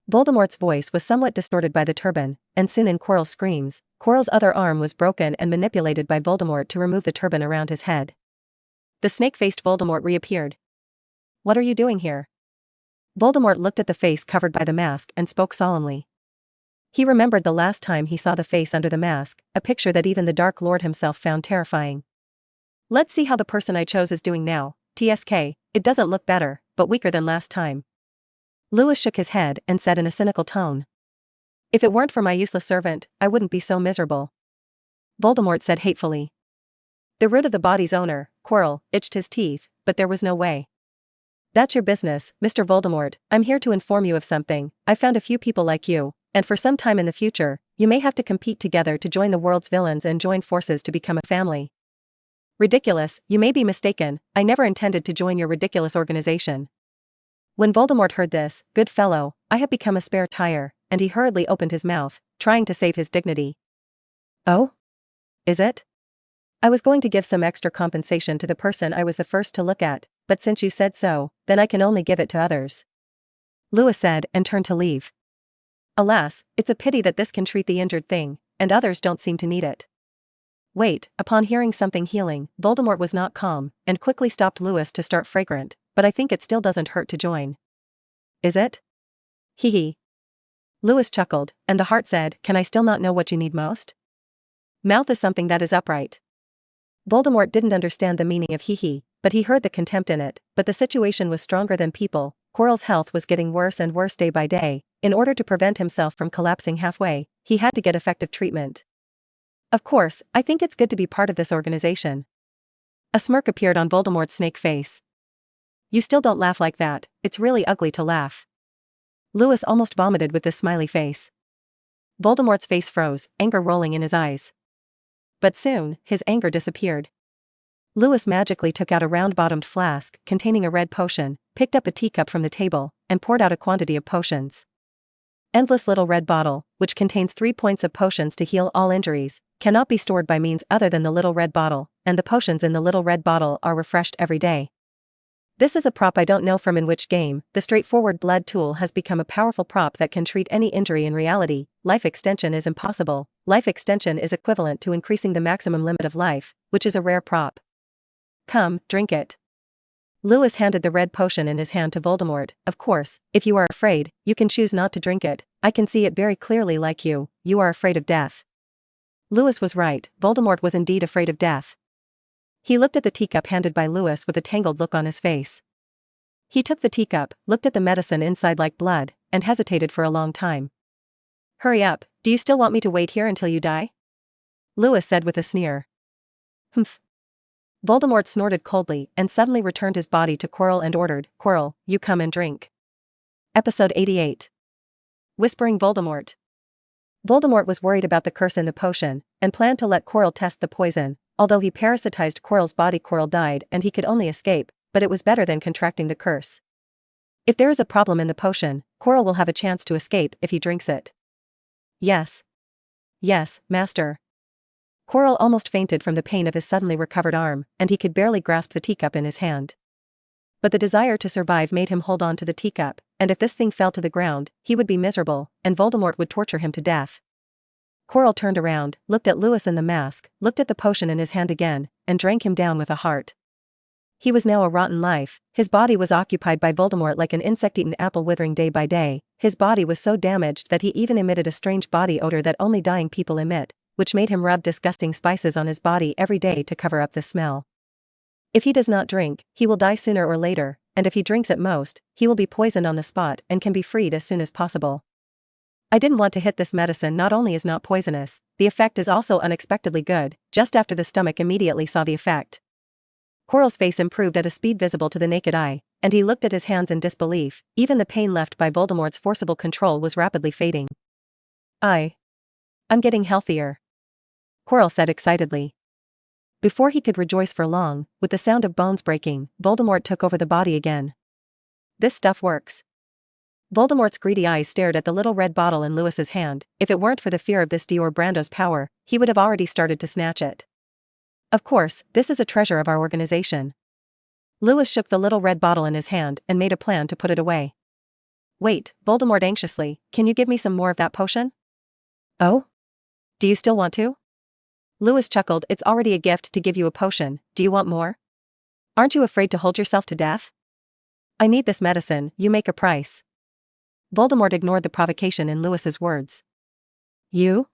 Voldemort's voice was somewhat distorted by the turban, and soon in Quirrell's screams, Quirrell's other arm was broken and manipulated by Voldemort to remove the turban around his head. The snake-faced Voldemort reappeared. What are you doing here? Voldemort looked at the face covered by the mask and spoke solemnly. He remembered the last time he saw the face under the mask, a picture that even the Dark Lord himself found terrifying. Let's see how the person I chose is doing now. TSK, it doesn't look better, but weaker than last time. Lewis shook his head and said in a cynical tone. If it weren't for my useless servant, I wouldn't be so miserable. Voldemort said hatefully. The root of the body's owner, Quirrell, itched his teeth, but there was no way. That's your business, Mr. Voldemort. I'm here to inform you of something. I found a few people like you, and for some time in the future, you may have to compete together to join the world's villains and join forces to become a family. Ridiculous, you may be mistaken, I never intended to join your ridiculous organization. When Voldemort heard this, good fellow, I have become a spare tire, and he hurriedly opened his mouth, trying to save his dignity. Oh? Is it? I was going to give some extra compensation to the person I was the first to look at, but since you said so, then I can only give it to others. Lewis said and turned to leave. Alas, it's a pity that this can treat the injured thing, and others don't seem to need it. Wait, upon hearing something healing, Voldemort was not calm, and quickly stopped Lewis to start fragrant, but I think it still doesn't hurt to join. Is it? Hee hee. Lewis chuckled, and the heart said, can I still not know what you need most? Mouth is something that is upright. Voldemort didn't understand the meaning of hee hee, but he heard the contempt in it, but the situation was stronger than people. Quirrell's health was getting worse and worse day by day. In order to prevent himself from collapsing halfway, he had to get effective treatment. Of course, I think it's good to be part of this organization. A smirk appeared on Voldemort's snake face. You still don't laugh like that, it's really ugly to laugh. Lewis almost vomited with this smiley face. Voldemort's face froze, anger rolling in his eyes. But soon, his anger disappeared. Lewis magically took out a round-bottomed flask containing a red potion, picked up a teacup from the table, and poured out a quantity of potions. Endless little red bottle, which contains 3 points of potions to heal all injuries, cannot be stored by means other than the little red bottle, and the potions in the little red bottle are refreshed every day. This is a prop I don't know from in which game. The straightforward blood tool has become a powerful prop that can treat any injury in reality. Life extension is impossible. Life extension is equivalent to increasing the maximum limit of life, which is a rare prop. Come, drink it. Lewis handed the red potion in his hand to Voldemort. Of course, if you are afraid, you can choose not to drink it. I can see it very clearly like you are afraid of death. Lewis was right, Voldemort was indeed afraid of death. He looked at the teacup handed by Lewis with a tangled look on his face. He took the teacup, looked at the medicine inside like blood, and hesitated for a long time. Hurry up, do you still want me to wait here until you die? Lewis said with a sneer. Humph. Voldemort snorted coldly and suddenly returned his body to Quirrell and ordered, Quirrell, you come and drink. Episode 88. Whispering Voldemort. Voldemort was worried about the curse in the potion, and planned to let Quirrell test the poison. Although he parasitized Quirrell's body, Quirrell died and he could only escape, but it was better than contracting the curse. If there is a problem in the potion, Quirrell will have a chance to escape if he drinks it. Yes. Yes, master. Quirrell almost fainted from the pain of his suddenly recovered arm, and he could barely grasp the teacup in his hand. But the desire to survive made him hold on to the teacup, and if this thing fell to the ground, he would be miserable, and Voldemort would torture him to death. Quirrell turned around, looked at Lewis in the mask, looked at the potion in his hand again, and drank him down with a heart. He was now a rotten life. His body was occupied by Voldemort like an insect-eaten apple withering day by day. His body was so damaged that he even emitted a strange body odor that only dying people emit, which made him rub disgusting spices on his body every day to cover up the smell. If he does not drink, he will die sooner or later, and if he drinks at most, he will be poisoned on the spot and can be freed as soon as possible. I didn't want to hit this medicine. Not only is not poisonous, the effect is also unexpectedly good. Just after the stomach immediately saw the effect. Quirrell's face improved at a speed visible to the naked eye, and he looked at his hands in disbelief. Even the pain left by Voldemort's forcible control was rapidly fading. I'm getting healthier, Quirrell said excitedly. Before he could rejoice for long, with the sound of bones breaking, Voldemort took over the body again. This stuff works. Voldemort's greedy eyes stared at the little red bottle in Lewis's hand. If it weren't for the fear of this Dior Brando's power, he would have already started to snatch it. Of course, this is a treasure of our organization. Lewis shook the little red bottle in his hand and made a plan to put it away. Wait, Voldemort anxiously, can you give me some more of that potion? Oh? Do you still want to? Lewis chuckled. It's already a gift to give you a potion, do you want more? Aren't you afraid to hold yourself to death? I need this medicine, you make a price. Voldemort ignored the provocation in Lewis's words. You?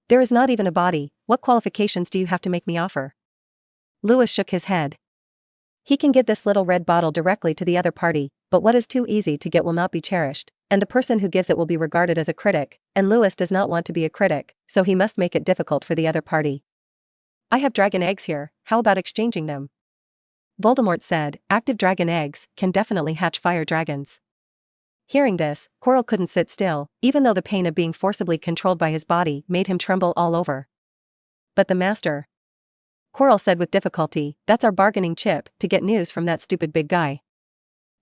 There is not even a body, what qualifications do you have to make me offer? Lewis shook his head. He can give this little red bottle directly to the other party, but what is too easy to get will not be cherished, and the person who gives it will be regarded as a critic, and Lewis does not want to be a critic, so he must make it difficult for the other party. I have dragon eggs here, how about exchanging them? Voldemort said, active dragon eggs can definitely hatch fire dragons. Hearing this, Quirrell couldn't sit still, even though the pain of being forcibly controlled by his body made him tremble all over. But the master, Quirrell said with difficulty, that's our bargaining chip, to get news from that stupid big guy.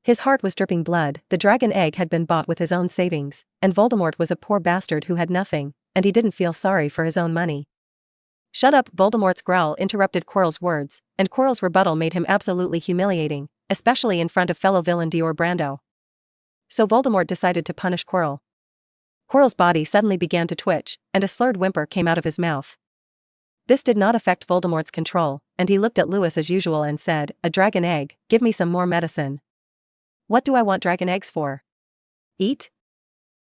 His heart was dripping blood, the dragon egg had been bought with his own savings, and Voldemort was a poor bastard who had nothing, and he didn't feel sorry for his own money. Shut up, Voldemort's growl interrupted Quirrell's words, and Quirrell's rebuttal made him absolutely humiliating, especially in front of fellow villain Dior Brando. So Voldemort decided to punish Quirrell. Quirrell's body suddenly began to twitch, and a slurred whimper came out of his mouth. This did not affect Voldemort's control, and he looked at Lewis as usual and said, a dragon egg, give me some more medicine. What do I want dragon eggs for? Eat?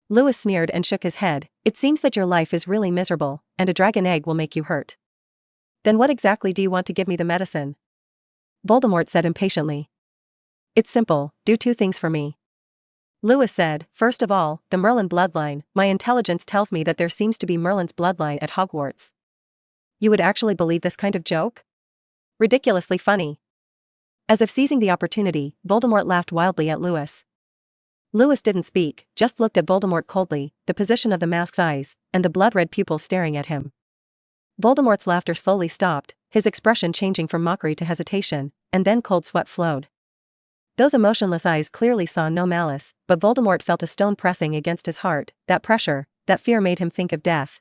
Lewis sneered and shook his head, it seems that your life is really miserable, and a dragon egg will make you hurt. Then what exactly do you want to give me the medicine? Voldemort said impatiently. It's simple, do 2 things for me. Lewis said, first of all, the Merlin bloodline, my intelligence tells me that there seems to be Merlin's bloodline at Hogwarts. You would actually believe this kind of joke? Ridiculously funny. As if seizing the opportunity, Voldemort laughed wildly at Lewis. Lewis didn't speak, just looked at Voldemort coldly, the position of the mask's eyes, and the blood-red pupils staring at him. Voldemort's laughter slowly stopped, his expression changing from mockery to hesitation, and then cold sweat flowed. Those emotionless eyes clearly saw no malice, but Voldemort felt a stone pressing against his heart, that pressure, that fear made him think of death.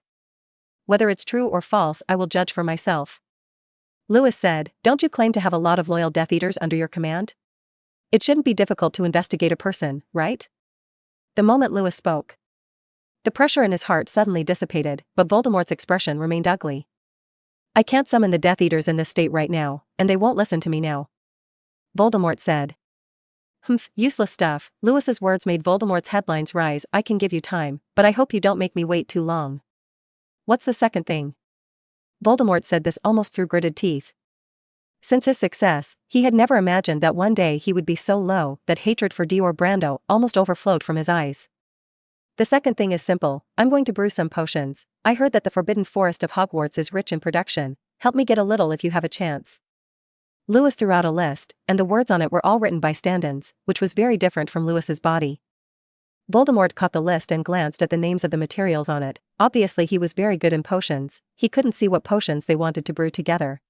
Whether it's true or false, I will judge for myself. Lewis said, don't you claim to have a lot of loyal Death Eaters under your command? It shouldn't be difficult to investigate a person, right? The moment Lewis spoke, the pressure in his heart suddenly dissipated, but Voldemort's expression remained ugly. I can't summon the Death Eaters in this state right now, and they won't listen to me now. Voldemort said. Humph, useless stuff. Lewis's words made Voldemort's headlines rise. I can give you time, but I hope you don't make me wait too long. What's the second thing? Voldemort said this almost through gritted teeth. Since his success, he had never imagined that one day he would be so low that hatred for Dior Brando almost overflowed from his eyes. The second thing is simple, I'm going to brew some potions. I heard that the Forbidden Forest of Hogwarts is rich in production, help me get a little if you have a chance. Lewis threw out a list, and the words on it were all written by stand-ins, which was very different from Lewis's body. Voldemort caught the list and glanced at the names of the materials on it. Obviously he was very good in potions, he couldn't see what potions they wanted to brew together.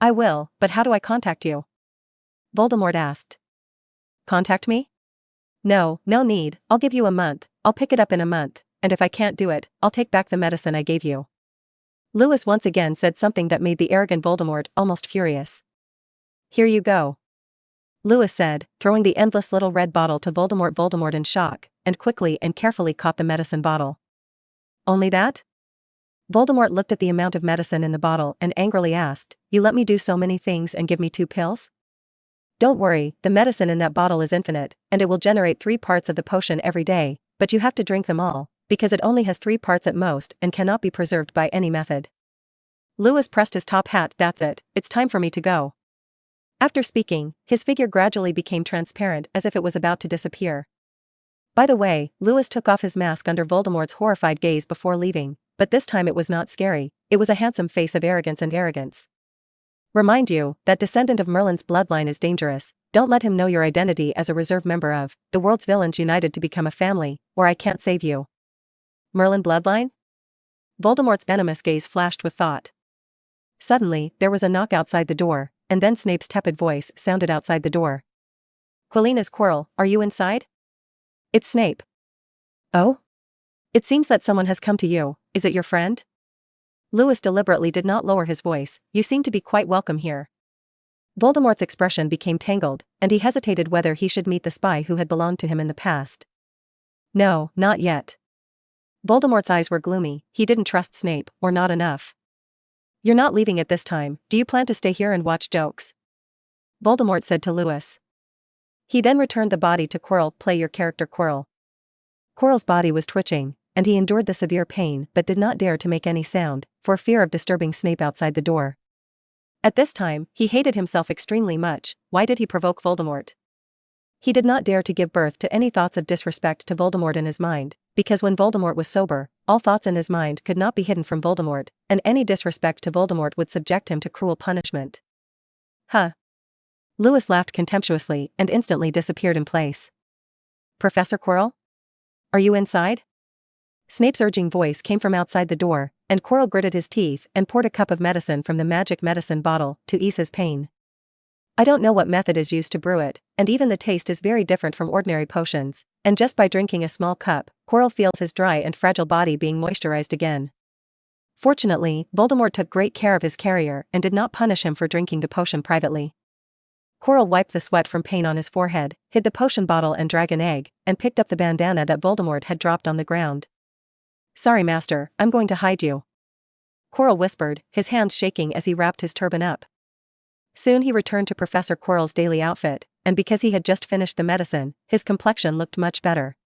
I will, but how do I contact you? Voldemort asked. Contact me? No need, I'll give you a month, I'll pick it up in a month, and if I can't do it, I'll take back the medicine I gave you. Lewis once again said something that made the arrogant Voldemort almost furious. Here you go. Lewis said, throwing the endless little red bottle to Voldemort. Voldemort in shock, and quickly and carefully caught the medicine bottle. Only that? Voldemort looked at the amount of medicine in the bottle and angrily asked, you let me do so many things and give me 2 pills? Don't worry, the medicine in that bottle is infinite, and it will generate 3 parts of the potion every day, but you have to drink them all, because it only has 3 parts at most and cannot be preserved by any method. Lewis pressed his top hat. That's it, it's time for me to go. After speaking, his figure gradually became transparent as if it was about to disappear. By the way, Lewis took off his mask under Voldemort's horrified gaze before leaving, but this time it was not scary, it was a handsome face of arrogance and arrogance. Remind you, that descendant of Merlin's bloodline is dangerous, don't let him know your identity as a reserve member of the world's villains united to become a family, or I can't save you. Merlin bloodline? Voldemort's venomous gaze flashed with thought. Suddenly, there was a knock outside the door, and then Snape's tepid voice sounded outside the door. Quilina's Quirrell, are you inside? It's Snape. Oh? It seems that someone has come to you, is it your friend? Lewis deliberately did not lower his voice, you seem to be quite welcome here. Voldemort's expression became tangled, and he hesitated whether he should meet the spy who had belonged to him in the past. No, not yet. Voldemort's eyes were gloomy, he didn't trust Snape, or not enough. You're not leaving it this time, do you plan to stay here and watch jokes? Voldemort said to Lewis. He then returned the body to Quirrell. Play your character Quirrell. Quirrell's body was twitching, and he endured the severe pain but did not dare to make any sound, for fear of disturbing Snape outside the door. At this time, he hated himself extremely much. Why did he provoke Voldemort? He did not dare to give birth to any thoughts of disrespect to Voldemort in his mind, because when Voldemort was sober, all thoughts in his mind could not be hidden from Voldemort, and any disrespect to Voldemort would subject him to cruel punishment. Huh. Lewis laughed contemptuously and instantly disappeared in place. Professor Quirrell? Are you inside? Snape's urging voice came from outside the door, and Quirrell gritted his teeth and poured a cup of medicine from the magic medicine bottle to ease his pain. I don't know what method is used to brew it, and even the taste is very different from ordinary potions, and just by drinking a small cup, Quirrell feels his dry and fragile body being moisturized again. Fortunately, Voldemort took great care of his carrier and did not punish him for drinking the potion privately. Quirrell wiped the sweat from pain on his forehead, hid the potion bottle and dragon egg, and picked up the bandana that Voldemort had dropped on the ground. Sorry, Master, I'm going to hide you. Quirrell whispered, his hands shaking as he wrapped his turban up. Soon he returned to Professor Quirrell's daily outfit, and because he had just finished the medicine, his complexion looked much better.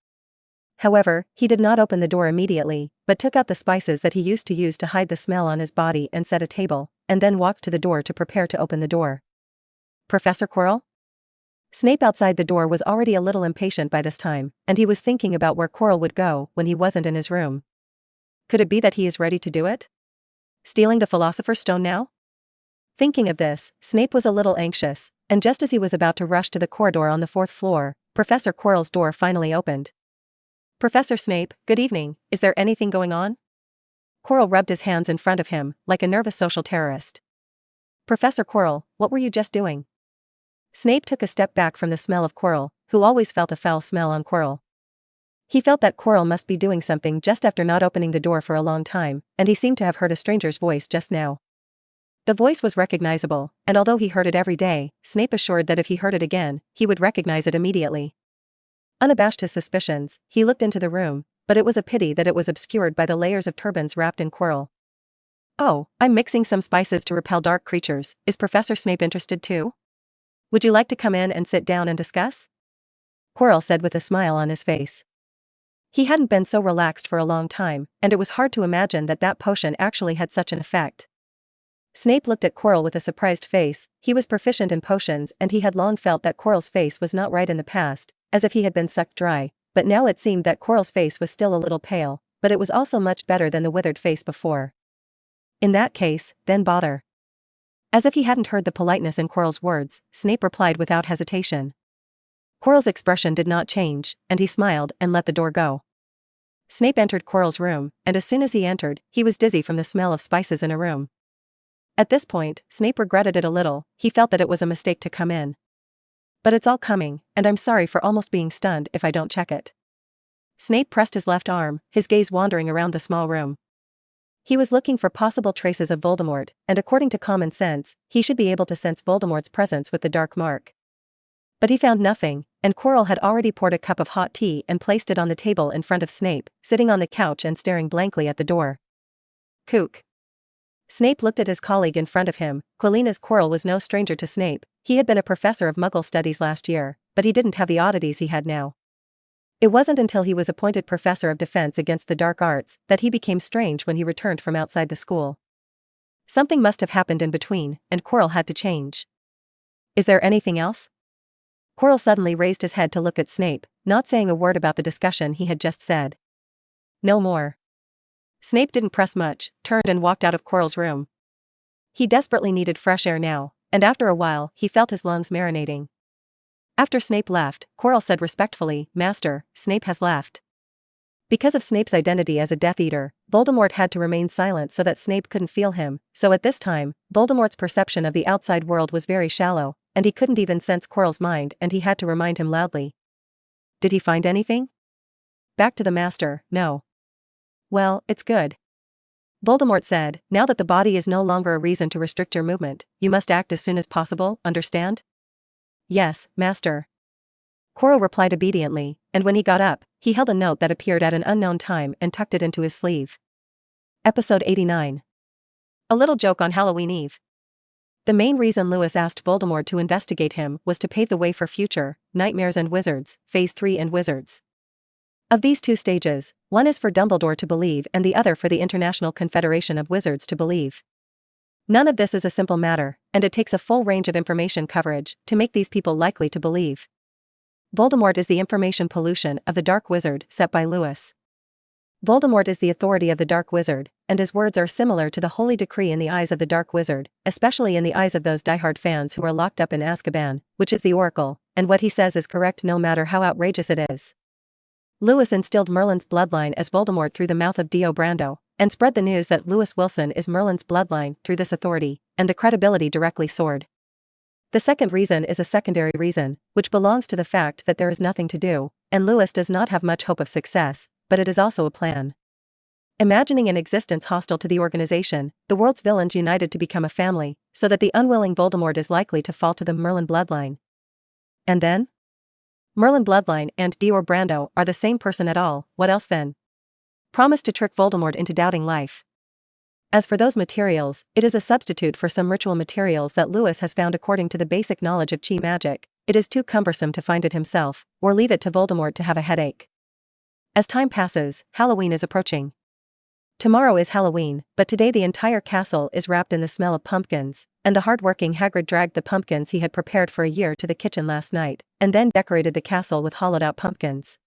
However, he did not open the door immediately, but took out the spices that he used to use to hide the smell on his body and set a table, and then walked to the door to prepare to open the door. Professor Quirrell? Snape outside the door was already a little impatient by this time, and he was thinking about where Quirrell would go when he wasn't in his room. Could it be that he is ready to do it? Stealing the Philosopher's Stone now? Thinking of this, Snape was a little anxious, and just as he was about to rush to the corridor on the 4th floor, Professor Quirrell's door finally opened. Professor Snape, good evening, is there anything going on? Quirrell rubbed his hands in front of him, like a nervous social terrorist. Professor Quirrell, what were you just doing? Snape took a step back from the smell of Quirrell, who always felt a foul smell on Quirrell. He felt that Quirrell must be doing something just after not opening the door for a long time, and he seemed to have heard a stranger's voice just now. The voice was recognizable, and although he heard it every day, Snape assured that if he heard it again, he would recognize it immediately. Unabashed his suspicions, he looked into the room, but it was a pity that it was obscured by the layers of turbans wrapped in Quirrell. Oh, I'm mixing some spices to repel dark creatures, is Professor Snape interested too? Would you like to come in and sit down and discuss? Quirrell said with a smile on his face. He hadn't been so relaxed for a long time, and it was hard to imagine that that potion actually had such an effect. Snape looked at Quirrell with a surprised face. He was proficient in potions and he had long felt that Quirrell's face was not right in the past, as if he had been sucked dry, but now it seemed that Quirrell's face was still a little pale, but it was also much better than the withered face before. In that case, then bother. As if he hadn't heard the politeness in Quirrell's words, Snape replied without hesitation. Quirrell's expression did not change, and he smiled and let the door go. Snape entered Quirrell's room, and as soon as he entered, he was dizzy from the smell of spices in a room. At this point, Snape regretted it a little. He felt that it was a mistake to come in. But it's all coming, and I'm sorry for almost being stunned if I don't check it. Snape pressed his left arm, his gaze wandering around the small room. He was looking for possible traces of Voldemort, and according to common sense, he should be able to sense Voldemort's presence with the dark mark. But he found nothing, and Quirrell had already poured a cup of hot tea and placed it on the table in front of Snape, sitting on the couch and staring blankly at the door. Kook. Snape looked at his colleague in front of him. Quilina's Quirrell was no stranger to Snape. He had been a professor of Muggle studies last year, but he didn't have the oddities he had now. It wasn't until he was appointed professor of defense against the dark arts that he became strange when he returned from outside the school. Something must have happened in between, and Quirrell had to change. Is there anything else? Quirrell suddenly raised his head to look at Snape, not saying a word about the discussion he had just said. No more. Snape didn't press much, turned and walked out of Quirrell's room. He desperately needed fresh air now, and after a while, he felt his lungs marinating. After Snape left, Quirrell said respectfully, "Master, Snape has left." Because of Snape's identity as a Death Eater, Voldemort had to remain silent so that Snape couldn't feel him, so at this time, Voldemort's perception of the outside world was very shallow, and he couldn't even sense Quirrell's mind and he had to remind him loudly. Did he find anything? Back to the Master, no. Well, it's good. Voldemort said, now that the body is no longer a reason to restrict your movement, you must act as soon as possible, understand? Yes, Master. Quirrell replied obediently, and when he got up, he held a note that appeared at an unknown time and tucked it into his sleeve. Episode 89. A little joke on Halloween Eve. The main reason Lewis asked Voldemort to investigate him was to pave the way for future Nightmares and Wizards, Phase 3 and Wizards. Of these two stages, one is for Dumbledore to believe and the other for the International Confederation of Wizards to believe. None of this is a simple matter, and it takes a full range of information coverage to make these people likely to believe. Voldemort is the information pollution of the Dark Wizard set by Lewis. Voldemort is the authority of the Dark Wizard, and his words are similar to the holy decree in the eyes of the Dark Wizard, especially in the eyes of those diehard fans who are locked up in Azkaban, which is the Oracle, and what he says is correct no matter how outrageous it is. Lewis instilled Merlin's bloodline as Voldemort through the mouth of Dio Brando, and spread the news that Lewis Wilson is Merlin's bloodline through this authority, and the credibility directly soared. The second reason is a secondary reason, which belongs to the fact that there is nothing to do, and Lewis does not have much hope of success, but it is also a plan. Imagining an existence hostile to the organization, the world's villains united to become a family, so that the unwilling Voldemort is likely to fall to the Merlin bloodline. And then? Merlin bloodline and Dio Brando are the same person at all, what else then? Promise to trick Voldemort into doubting life. As for those materials, it is a substitute for some ritual materials that Lewis has found according to the basic knowledge of chi magic. It is too cumbersome to find it himself, or leave it to Voldemort to have a headache. As time passes, Halloween is approaching. Tomorrow is Halloween, but today the entire castle is wrapped in the smell of pumpkins, and the hard-working Hagrid dragged the pumpkins he had prepared for a year to the kitchen last night, and then decorated the castle with hollowed-out pumpkins.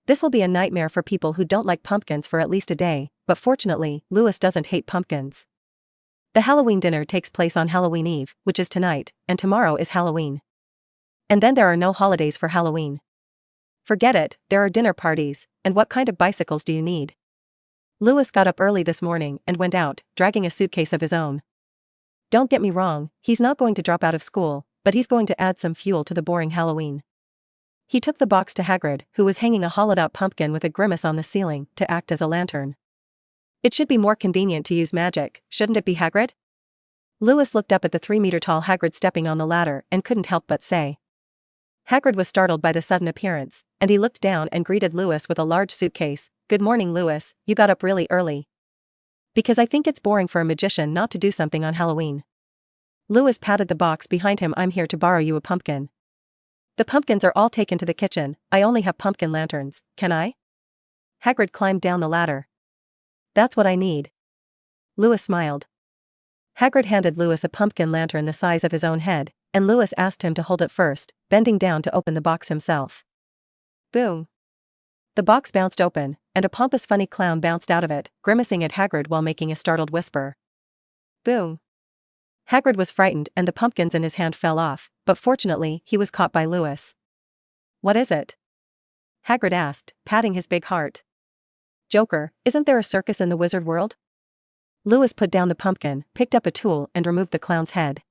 This will be a nightmare for people who don't like pumpkins for at least a day, but fortunately, Lewis doesn't hate pumpkins. The Halloween dinner takes place on Halloween Eve, which is tonight, and tomorrow is Halloween. And then there are no holidays for Halloween. Forget it, there are dinner parties, and what kind of bicycles do you need? Lewis got up early this morning and went out, dragging a suitcase of his own. Don't get me wrong, he's not going to drop out of school, but he's going to add some fuel to the boring Halloween. He took the box to Hagrid, who was hanging a hollowed-out pumpkin with a grimace on the ceiling, to act as a lantern. It should be more convenient to use magic, shouldn't it be, Hagrid? Lewis looked up at the 3-meter-tall Hagrid stepping on the ladder and couldn't help but say. Hagrid was startled by the sudden appearance, and he looked down and greeted Lewis with a large suitcase. Good morning, Lewis, you got up really early. Because I think it's boring for a magician not to do something on Halloween. Lewis patted the box behind him. I'm here to borrow you a pumpkin. The pumpkins are all taken to the kitchen, I only have pumpkin lanterns, can I? Hagrid climbed down the ladder. That's what I need. Lewis smiled. Hagrid handed Lewis a pumpkin lantern the size of his own head, and Lewis asked him to hold it first, bending down to open the box himself. Boom! The box bounced open, and a pompous funny clown bounced out of it, grimacing at Hagrid while making a startled whisper. Boom! Hagrid was frightened and the pumpkins in his hand fell off, but fortunately he was caught by Lewis. What is it? Hagrid asked, patting his big heart. Joker, isn't there a circus in the wizard world? Lewis put down the pumpkin, picked up a tool and removed the clown's head.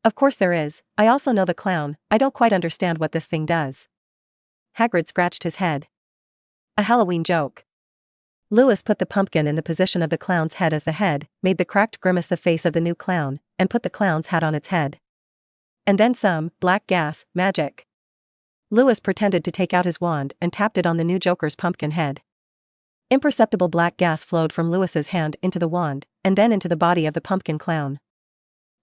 Of course there is, I also know the clown, I don't quite understand what this thing does. Hagrid scratched his head. A Halloween joke. Lewis put the pumpkin in the position of the clown's head as the head, made the cracked grimace the face of the new clown, and put the clown's hat on its head. And then some, black gas, magic. Lewis pretended to take out his wand and tapped it on the new Joker's pumpkin head. Imperceptible black gas flowed from Lewis's hand into the wand, and then into the body of the pumpkin clown.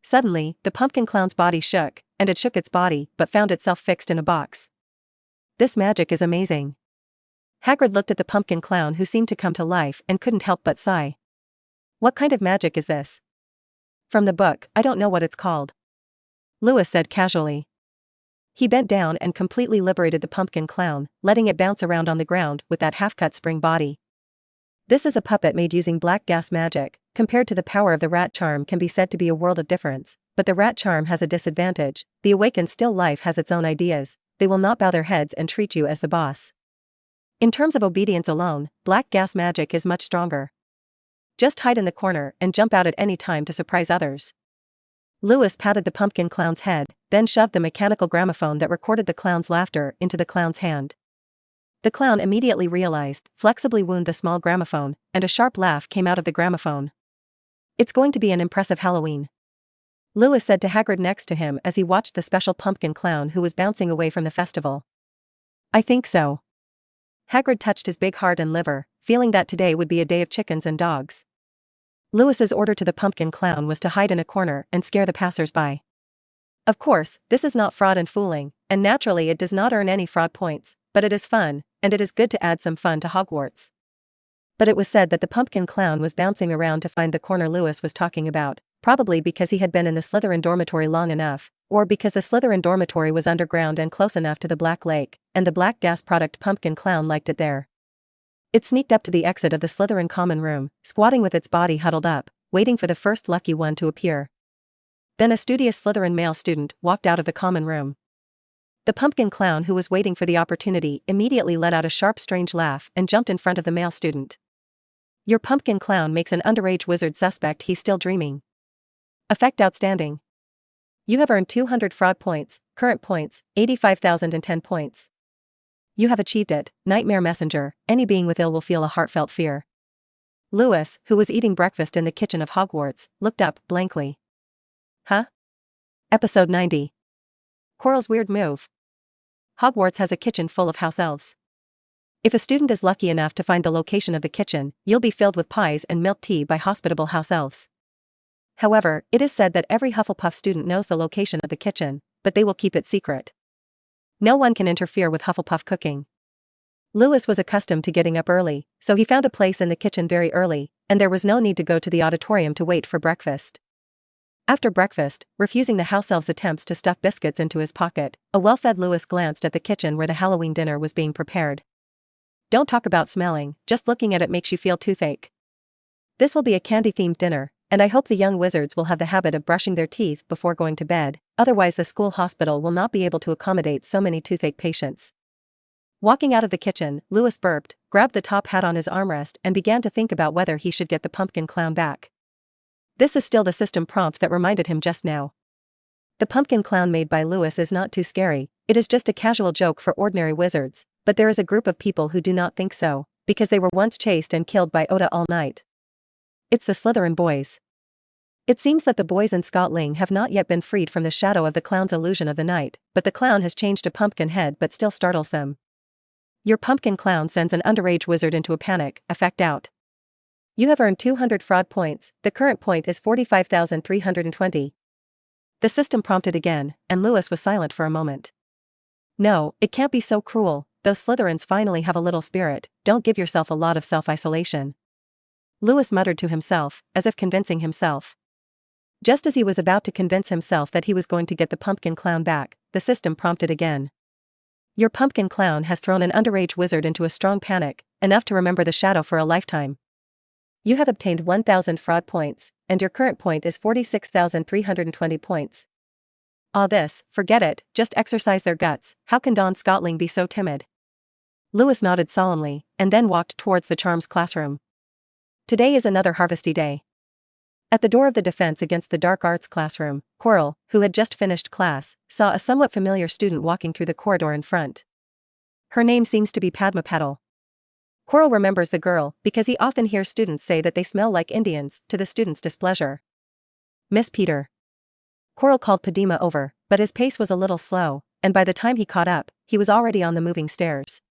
Suddenly, the pumpkin clown's body shook, and it shook its body but found itself fixed in a box. This magic is amazing. Hagrid looked at the pumpkin clown who seemed to come to life and couldn't help but sigh. What kind of magic is this? From the book, I don't know what it's called. Lewis said casually. He bent down and completely liberated the pumpkin clown, letting it bounce around on the ground with that half-cut spring body. This is a puppet made using black gas magic. Compared to the power of the rat charm can be said to be a world of difference, but the rat charm has a disadvantage. The awakened still life has its own ideas, they will not bow their heads and treat you as the boss. In terms of obedience alone, black gas magic is much stronger. Just hide in the corner and jump out at any time to surprise others. Lewis patted the pumpkin clown's head, then shoved the mechanical gramophone that recorded the clown's laughter into the clown's hand. The clown immediately realized, flexibly wound the small gramophone, and a sharp laugh came out of the gramophone. It's going to be an impressive Halloween. Lewis said to Hagrid next to him as he watched the special pumpkin clown who was bouncing away from the festival. I think so. Hagrid touched his big heart and liver, feeling that today would be a day of chickens and dogs. Lewis's order to the pumpkin clown was to hide in a corner and scare the passers-by. Of course, this is not fraud and fooling, and naturally it does not earn any fraud points, but it is fun, and it is good to add some fun to Hogwarts. But it was said that the pumpkin clown was bouncing around to find the corner Lewis was talking about, probably because he had been in the Slytherin dormitory long enough, or because the Slytherin dormitory was underground and close enough to the Black Lake, and the black gas product pumpkin clown liked it there. It sneaked up to the exit of the Slytherin common room, squatting with its body huddled up, waiting for the first lucky one to appear. Then a studious Slytherin male student walked out of the common room. The pumpkin clown, who was waiting for the opportunity, immediately let out a sharp, strange laugh and jumped in front of the male student. Your pumpkin clown makes an underage wizard suspect he's still dreaming. Effect outstanding. You have earned 200 fraud points, current points, 85,010 points. You have achieved it, Nightmare Messenger. Any being with ill will feel a heartfelt fear. Lewis, who was eating breakfast in the kitchen of Hogwarts, looked up blankly. Huh? Episode 90. Quirrell's weird move. Hogwarts has a kitchen full of house elves. If a student is lucky enough to find the location of the kitchen, you'll be filled with pies and milk tea by hospitable house elves. However, it is said that every Hufflepuff student knows the location of the kitchen, but they will keep it secret. No one can interfere with Hufflepuff cooking. Lewis was accustomed to getting up early, so he found a place in the kitchen very early, and there was no need to go to the auditorium to wait for breakfast. After breakfast, refusing the house elf's attempts to stuff biscuits into his pocket, a well-fed Lewis glanced at the kitchen where the Halloween dinner was being prepared. Don't talk about smelling, just looking at it makes you feel toothache. This will be a candy-themed dinner, and I hope the young wizards will have the habit of brushing their teeth before going to bed, otherwise the school hospital will not be able to accommodate so many toothache patients. Walking out of the kitchen, Lewis burped, grabbed the top hat on his armrest and began to think about whether he should get the pumpkin clown back. This is still the system prompt that reminded him just now. The pumpkin clown made by Lewis is not too scary, it is just a casual joke for ordinary wizards, but there is a group of people who do not think so, because they were once chased and killed by Oda all night. It's the Slytherin boys. It seems that the boys in Scotland have not yet been freed from the shadow of the clown's illusion of the night, but the clown has changed to pumpkin head but still startles them. Your pumpkin clown sends an underage wizard into a panic. Effect out. You have earned 200 fraud points, the current point is 45,320. The system prompted again, and Lewis was silent for a moment. No, it can't be so cruel, those Slytherins finally have a little spirit, don't give yourself a lot of self-isolation. Lewis muttered to himself, as if convincing himself. Just as he was about to convince himself that he was going to get the pumpkin clown back, the system prompted again. Your pumpkin clown has thrown an underage wizard into a strong panic, enough to remember the shadow for a lifetime. You have obtained 1,000 fraud points, and your current point is 46,320 points. Forget it, just exercise their guts, how can Don Scotling be so timid? Lewis nodded solemnly, and then walked towards the charms classroom. Today is another harvesty day. At the door of the Defense Against the Dark Arts classroom, Quirrell, who had just finished class, saw a somewhat familiar student walking through the corridor in front. Her name seems to be Padma Petal. Quirrell remembers the girl because he often hears students say that they smell like Indians, to the student's displeasure. Miss Peter. Quirrell called Padma over, but his pace was a little slow, and by the time he caught up, he was already on the moving stairs.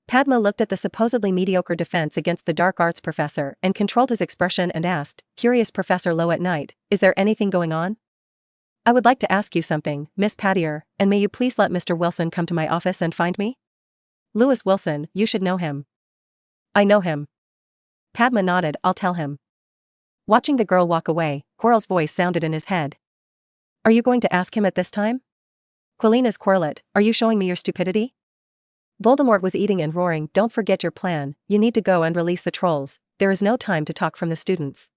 Padma looked at the supposedly mediocre Defense Against the Dark Arts professor and controlled his expression and asked, "Curious Professor Low at night, is there anything going on?" "I would like to ask you something, Miss Patier, and may you please let Mr. Wilson come to my office and find me?" "Lewis Wilson, you should know him." "I know him." Padma nodded, "I'll tell him." Watching the girl walk away, Quirrell's voice sounded in his head. "Are you going to ask him at this time? Quilina's Quirlet, are you showing me your stupidity?" Voldemort was eating and roaring, "Don't forget your plan, you need to go and release the trolls, there is no time to talk from the students."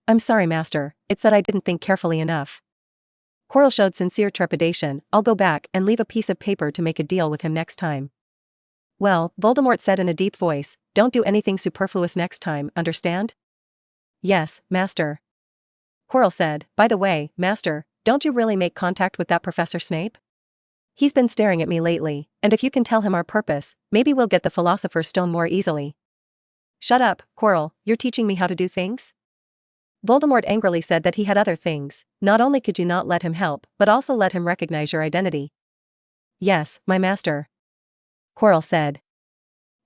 "I'm sorry, Master, it's that I didn't think carefully enough." Quirrell showed sincere trepidation, "I'll go back and leave a piece of paper to make a deal with him next time." "Well," Voldemort said in a deep voice, "don't do anything superfluous next time, understand?" "Yes, Master." Quirrell said, "By the way, Master, don't you really make contact with that Professor Snape? He's been staring at me lately, and if you can tell him our purpose, maybe we'll get the Philosopher's Stone more easily." "Shut up, Quirrell, you're teaching me how to do things?" Voldemort angrily said that he had other things, not only could you not let him help, but also let him recognize your identity. "Yes, my master," Quirrell said.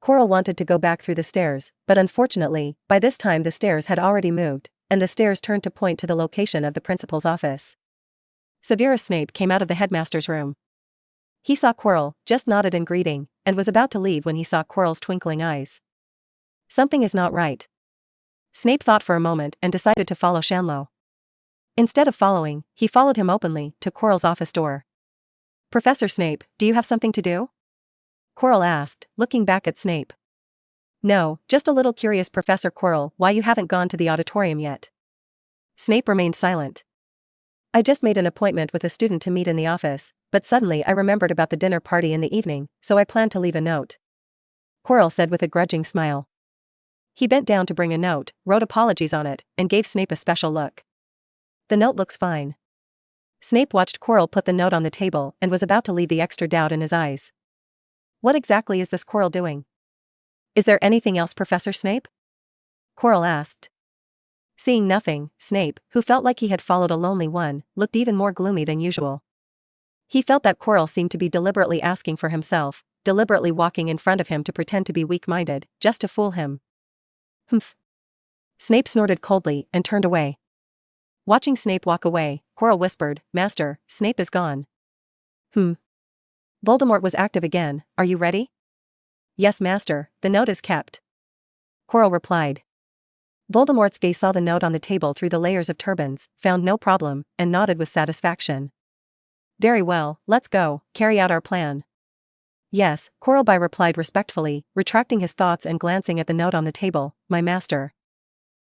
Quirrell wanted to go back through the stairs, but unfortunately, by this time the stairs had already moved, and the stairs turned to point to the location of the principal's office. Severus Snape came out of the headmaster's room. He saw Quirrell, just nodded in greeting, and was about to leave when he saw Quirrell's twinkling eyes. Something is not right. Snape thought for a moment and decided to follow Shanlow. Instead of following, he followed him openly to Quirrell's office door. "Professor Snape, do you have something to do?" Quirrell asked, looking back at Snape. No, just a little curious, Professor Quirrell, why you haven't gone to the auditorium yet. Snape remained silent. I just made an appointment with a student to meet in the office, but suddenly I remembered about the dinner party in the evening, so I planned to leave a note. Quirrell said with a grudging smile. He bent down to bring a note, wrote apologies on it, and gave Snape a special look. The note looks fine. Snape watched Quirrell put the note on the table and was about to leave the extra doubt in his eyes. What exactly is this Quirrell doing? Is there anything else, Professor Snape? Quirrell asked. Seeing nothing, Snape, who felt like he had followed a lonely one, looked even more gloomy than usual. He felt that Quirrell seemed to be deliberately asking for himself, deliberately walking in front of him to pretend to be weak-minded, just to fool him. Humph. Snape snorted coldly and turned away. Watching Snape walk away, Quirrell whispered, Master, Snape is gone. Voldemort was active again, are you ready? Yes, Master, the note is kept. Quirrell replied. Voldemort's gaze saw the note on the table through the layers of turbans, found no problem, and nodded with satisfaction. Very well, let's go, carry out our plan. Yes, Quirrell replied respectfully, retracting his thoughts and glancing at the note on the table, my master.